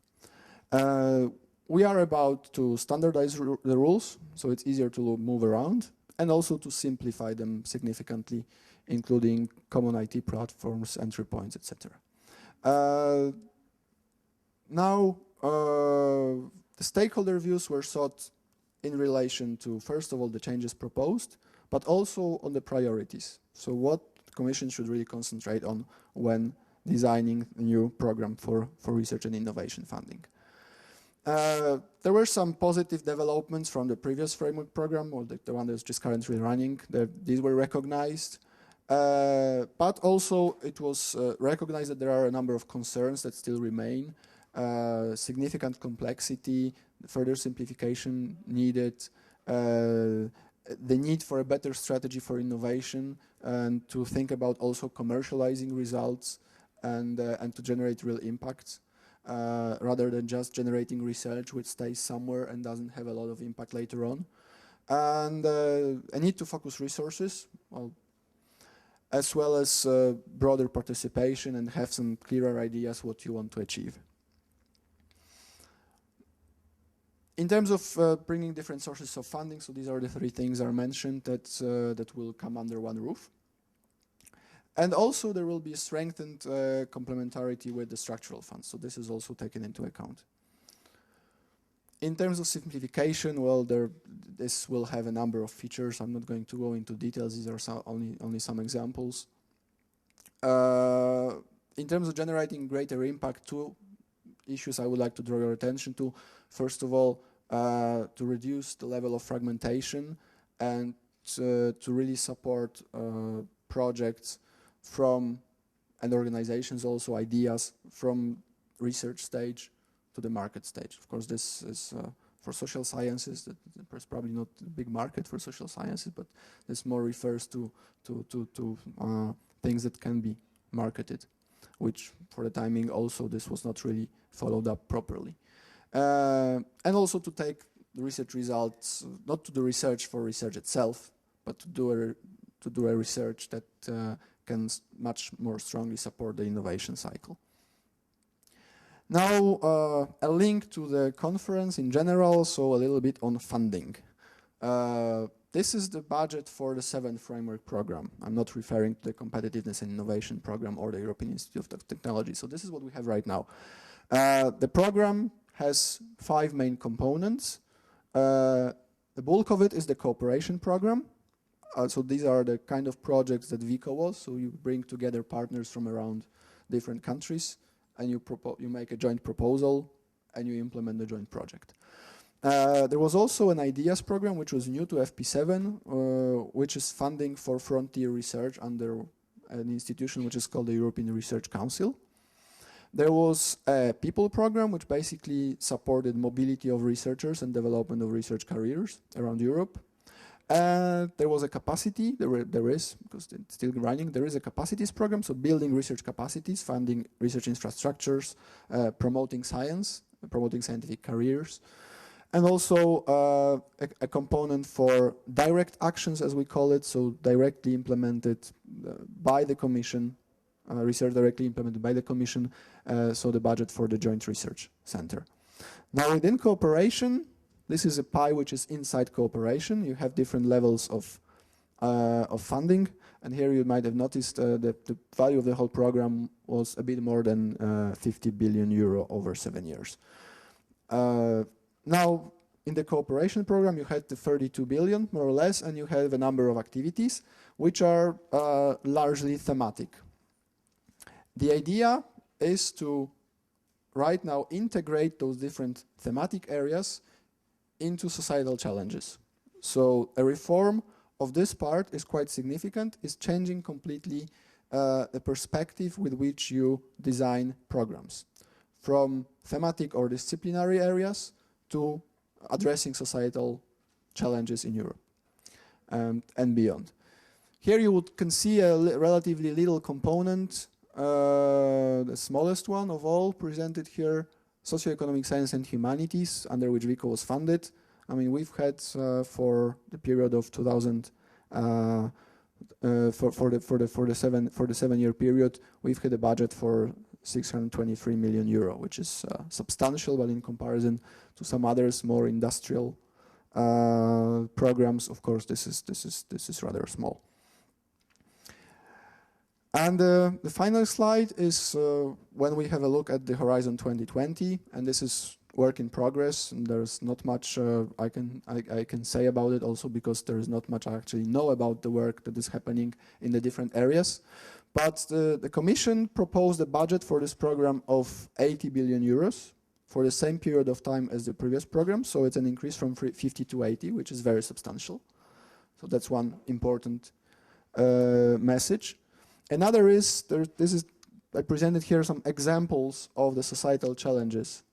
We are about to standardize the rules, so it's easier to move around, and also to simplify them significantly, including common IT platforms, entry points, etc. Now, the stakeholder views were sought in relation to, first of all, the changes proposed, but also on the priorities. So what the Commission should really concentrate on when designing a new program for research and innovation funding. There were some positive developments from the previous framework program, or the one that's just currently running. These were recognized, but also it was recognized that there are a number of concerns that still remain. Significant complexity, further simplification needed, the need for a better strategy for innovation, and to think about also commercializing results and to generate real impacts. Rather than just generating research which stays somewhere and doesn't have a lot of impact later on. And a need to focus resources, as well as broader participation, and have some clearer ideas what you want to achieve. In terms of bringing different sources of funding, so these are the 3 things I mentioned that will come under one roof. And also there will be a strengthened complementarity with the structural funds. So this is also taken into account. In terms of simplification, well, this will have a number of features. I'm not going to go into details. These are only some examples. In terms of generating greater impact, 2 issues I would like to draw your attention to. First of all, to reduce the level of fragmentation and to really support projects and organizations, also ideas from research stage to the market stage. Of course, this is for social sciences. There's probably not a big market for social sciences, but this more refers to things that can be marketed, which for the timing also this was not really followed up properly. And also to take the research results, not to do research for research itself, but to do a research that can much more strongly support the innovation cycle. Now, a link to the conference in general, so a little bit on funding. This is the budget for the 7th framework program. I'm not referring to the Competitiveness and Innovation program or the European Institute of Technology. So this is what we have right now. The program has 5 main components. The bulk of it is the cooperation program. So these are the kind of projects that VICO was. So you bring together partners from around different countries, and you make a joint proposal, and you implement the joint project. There was also an ideas program, which was new to FP7, which is funding for frontier research under an institution which is called the European Research Council. There was a people program, which basically supported mobility of researchers and development of research careers around Europe. There was a capacity, there is, because it's still running, there is a capacities program, so building research capacities, funding research infrastructures, promoting science, promoting scientific careers. And also a component for direct actions, as we call it, so directly implemented by the Commission, research directly implemented by the Commission, so the budget for the Joint Research Center. Now within cooperation, this is a pie which is inside cooperation. You have different levels of funding, and here you might have noticed that the value of the whole program was a bit more than 50 billion euro over 7 years. Now, in the cooperation program, you had the 32 billion, more or less, and you have a number of activities which are largely thematic. The idea is to, right now, integrate those different thematic areas into societal challenges. So a reform of this part is quite significant, is changing completely the perspective with which you design programs, from thematic or disciplinary areas to addressing societal challenges in Europe and beyond. Here you can see a relatively little component, the smallest one of all presented here, socioeconomic science and humanities, under which VICO was funded. I mean, we've had for the period of 2000, for the 7-year period, we've had a budget for 623 million euro, which is substantial, but in comparison to some others, more industrial programs, of course, this is rather small. And the final slide is when we have a look at the Horizon 2020, and this is work in progress, and there's not much I can say about it, also because there is not much I actually know about the work that is happening in the different areas. But the Commission proposed a budget for this program of 80 billion euros for the same period of time as the previous program, so it's an increase from 50 to 80, which is very substantial. So that's one important message. Another is, I presented here some examples of the societal challenges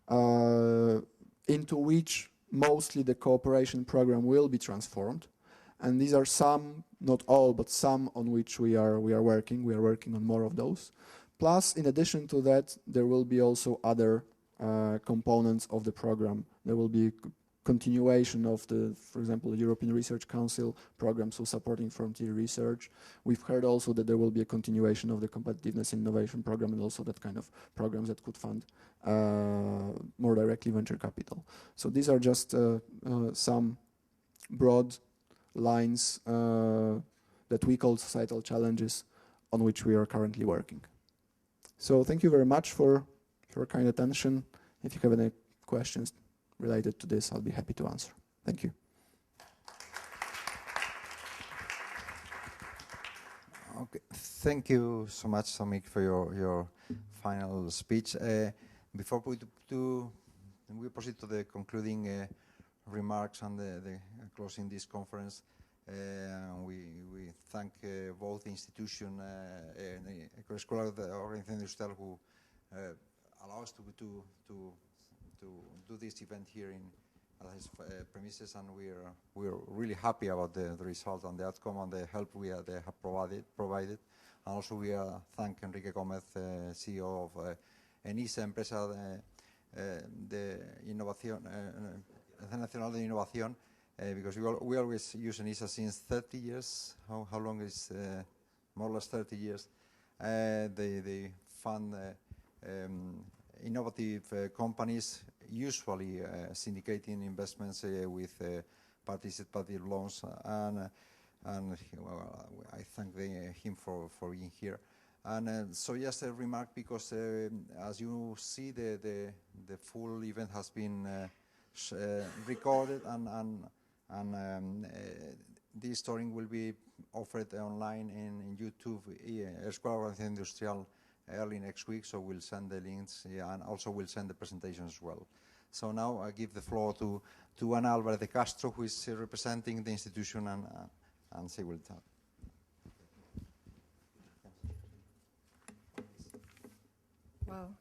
into which mostly the cooperation program will be transformed. And these are some, not all, but some on which we are working. We are working on more of those. Plus, in addition to that, there will be also other components of the program. There will be continuation of the, for example, the European Research Council program, so supporting frontier research. We've heard also that there will be a continuation of the competitiveness innovation program, and also that kind of programs that could fund more directly venture capital. So these are just some broad lines that we call societal challenges on which we are currently working. So thank you very much for your kind attention. If you have any questions related to this, I'll be happy to answer. Thank you. Okay, thank you so much, Samik, for your final speech. Before we proceed to the concluding remarks and the closing this conference, we thank both institutions and the Escola de Organización Industrial who allow us to do this event here in his premises, and we're really happy about the result and the outcome and the help they have provided. And also we thank Enrique Gómez, CEO of ENISA, Empresa de Innovación, Nacional de Innovación, because we always use ENISA since 30 years. How long is more or less 30 years? They fund innovative companies, usually syndicating investments with participative loans, and well, I thank him for being here. And so just a remark, because as you see, the full event has been recorded, and this storing will be offered online in YouTube, Escuela de Organización Industrial, early next week, so we'll send the links, and also we'll send the presentation as well. So now I give the floor to Ana Álvarez de Castro, who is representing the institution, and she will talk. Well,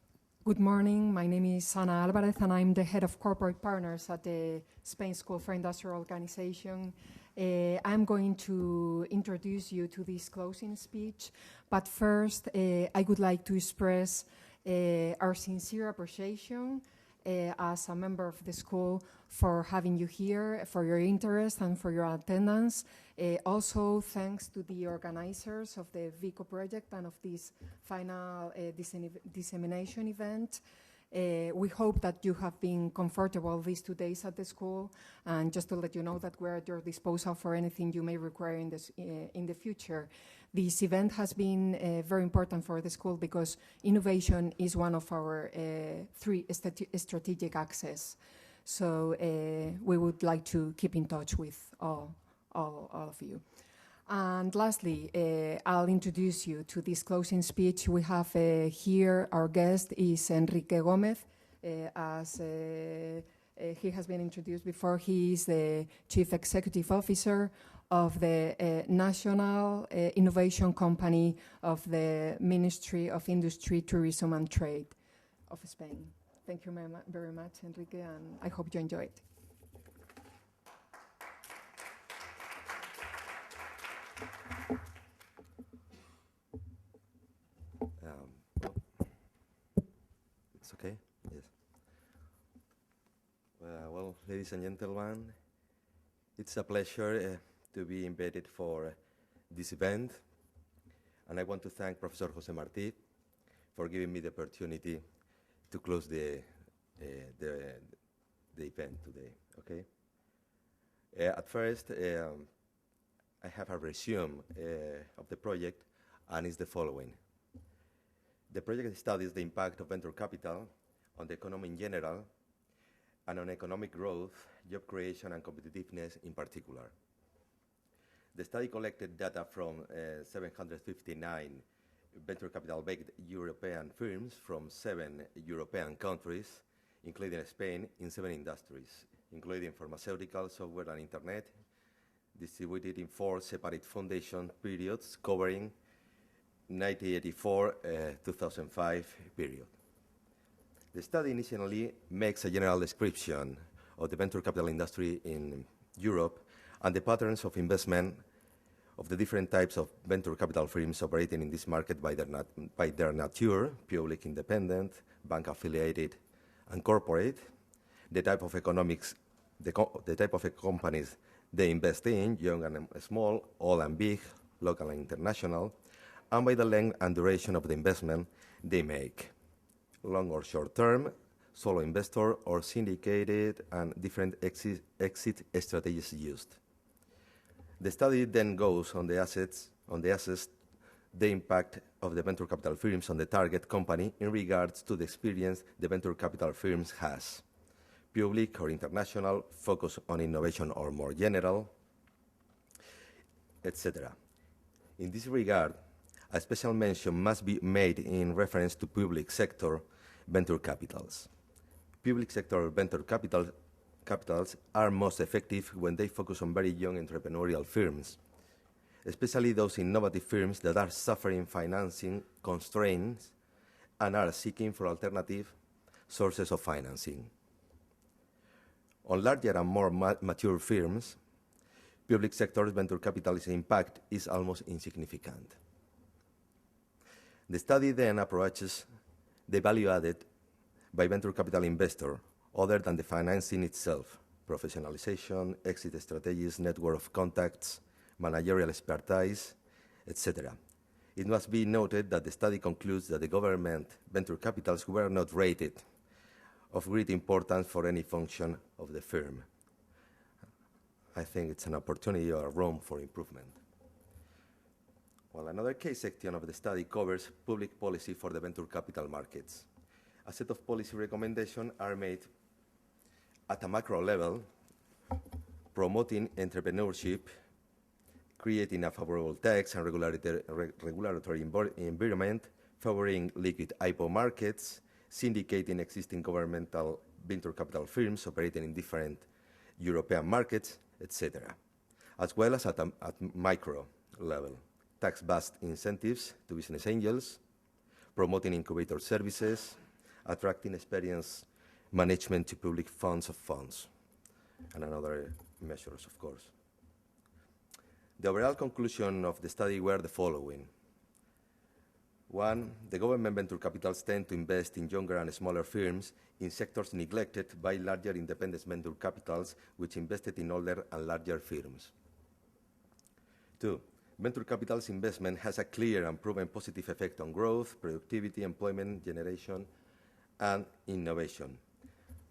good morning. My name is Ana Álvarez, and I'm the head of corporate partners at the Spain School for Industrial Organization. I'm going to introduce you to this closing speech, but first I would like to express our sincere appreciation as a member of the school for having you here, for your interest and for your attendance. Also, thanks to the organizers of the VICO project and of this final dissemination event. We hope that you have been comfortable these 2 days at the school, and just to let you know that we're at your disposal for anything you may require in the future. This event has been very important for the school because innovation is one of our 3 strategic axes. So we would like to keep in touch with all of you. And lastly, I'll introduce you to this closing speech. We have here, our guest is Enrique Gómez. As he has been introduced before, he is the Chief Executive Officer of the National Innovation Company of the Ministry of Industry, Tourism and Trade of Spain. Thank you very much, Enrique, and I hope you enjoy it. It's okay? Yes. Well, ladies and gentlemen, it's a pleasure to be invited for this event, and I want to thank Professor José Martí for giving me the opportunity to close the event today. Okay. At first, I have a resume of the project, and it's the following. The project studies the impact of venture capital on the economy in general, and on economic growth, job creation, and competitiveness in particular. The study collected data from 759 venture capital-backed European firms from 7 European countries, including Spain, in 7 industries, including pharmaceutical, software, and internet, distributed in 4 separate foundation periods covering 1984-2005 period. The study initially makes a general description of the venture capital industry in Europe and the patterns of investment of the different types of venture capital firms operating in this market by their nature, public, independent, bank affiliated, and corporate, the type of economics, the type of companies they invest in, young and small, old and big, local and international, and by the length and duration of the investment they make, long or short term, solo investor or syndicated, and different exit strategies used. The study then goes on the assets, the impact of the venture capital firms on the target company in regards to the experience the venture capital firms has, public or international, focus on innovation or more general, etc. In this regard, a special mention must be made in reference to public sector venture capitals. Public sector venture capitals are most effective when they focus on very young entrepreneurial firms, especially those innovative firms that are suffering financing constraints and are seeking for alternative sources of financing. On larger and more mature firms, public sector venture capital's impact is almost insignificant. The study then approaches the value added by venture capital investor other than the financing itself, professionalization, exit strategies, network of contacts, managerial expertise, etc. It must be noted that the study concludes that the government venture capitals were not rated of great importance for any function of the firm. I think it's an opportunity or room for improvement. Well, another case section of the study covers public policy for the venture capital markets. A set of policy recommendations are made at a macro level, promoting entrepreneurship, creating a favorable tax and regulatory environment, favoring liquid IPO markets, syndicating existing governmental venture capital firms operating in different European markets, etc., as well as at micro level, tax-based incentives to business angels, promoting incubator services, attracting experienced management to public funds, and other measures, of course. The overall conclusion of the study were the following. One, the government venture capitals tend to invest in younger and smaller firms in sectors neglected by larger independent venture capitals, which invested in older and larger firms. Two, venture capital's investment has a clear and proven positive effect on growth, productivity, employment generation, and innovation.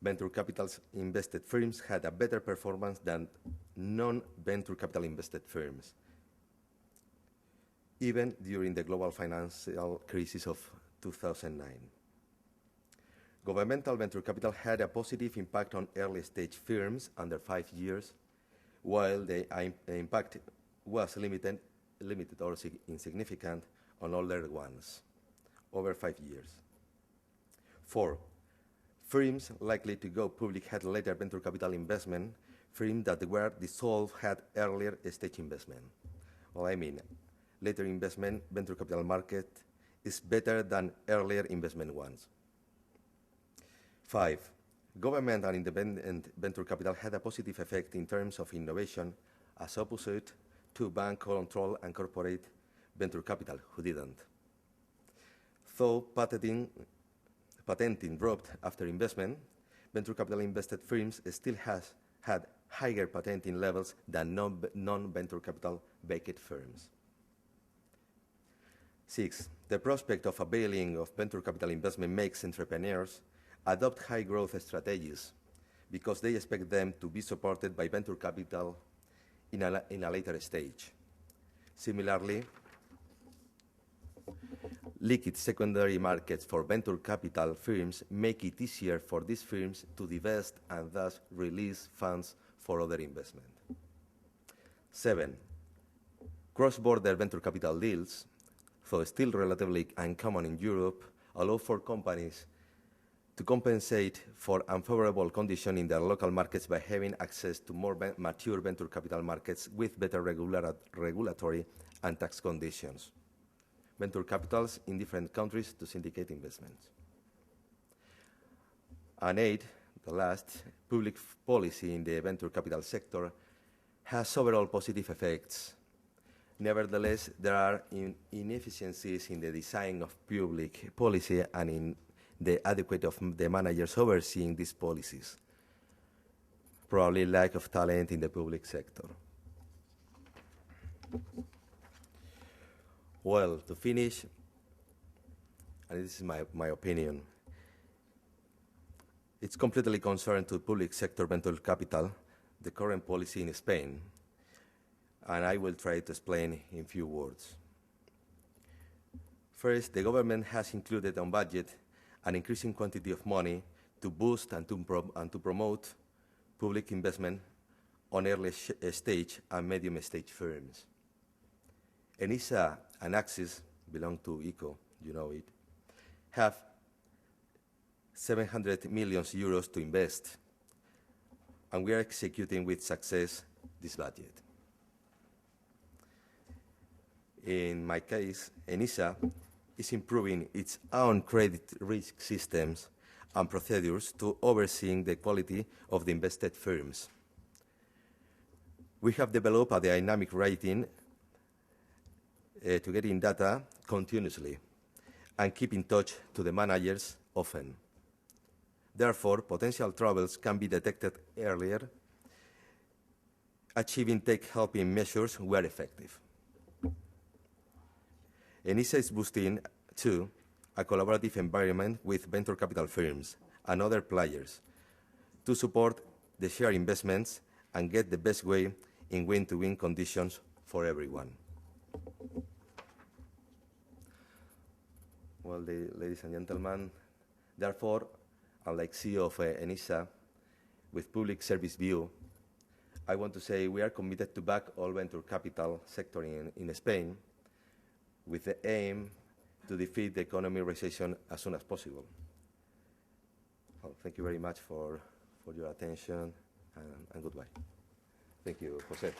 Venture capital's invested firms had a better performance than non-venture capital invested firms, even during the global financial crisis of 2009. Governmental venture capital had a positive impact on early-stage firms under 5 years, while the impact was limited or insignificant on older ones, over 5 years. 4, firms likely to go public had later venture capital investment. Firms that were dissolved had earlier stage investment. Well, I mean, later investment venture capital market is better than earlier investment ones. 5, government and independent venture capital had a positive effect in terms of innovation as opposite to bank control and corporate venture capital, who didn't. Though patenting dropped after investment, venture capital invested firms still had higher patenting levels than non-venture capital backed firms. 6, the prospect of availing of venture capital investment makes entrepreneurs adopt high growth strategies because they expect them to be supported by venture capital in a later stage. Similarly, liquid secondary markets for venture capital firms make it easier for these firms to divest and thus release funds for other investment. 7, cross-border venture capital deals, though still relatively uncommon in Europe, allow for companies to compensate for unfavorable conditions in their local markets by having access to more mature venture capital markets with better regulatory and tax conditions. Venture capitals in different countries to syndicate investments. And 8, the last, public policy in the venture capital sector has several positive effects. Nevertheless, there are inefficiencies in the design of public policy and in the adequate of the managers overseeing these policies. Probably lack of talent in the public sector. Well, to finish, and this is my opinion, it's completely concerned to public sector venture capital, the current policy in Spain, and I will try to explain in few words. First, the government has included on budget an increasing quantity of money to boost and to promote public investment on early stage and medium stage firms. ENISA and Axis, belong to VICO, you know it, have 700 million euros to invest, and we are executing with success this budget. In my case, ENISA is improving its own credit risk systems and procedures to overseeing the quality of the invested firms. We have developed a dynamic rating to get in data continuously and keep in touch to the managers often. Therefore, potential troubles can be detected earlier achieving tech-helping measures were effective. ENISA is boosting, too, a collaborative environment with venture capital firms and other players to support the shared investments and get the best way in win-to-win conditions for everyone. Well, ladies and gentlemen, therefore, unlike CEO of ENISA, with public service view, I want to say we are committed to back all venture capital sector in Spain with the aim to defeat the economic recession as soon as possible. Well, thank you very much for your attention, and goodbye. Thank you, Jose.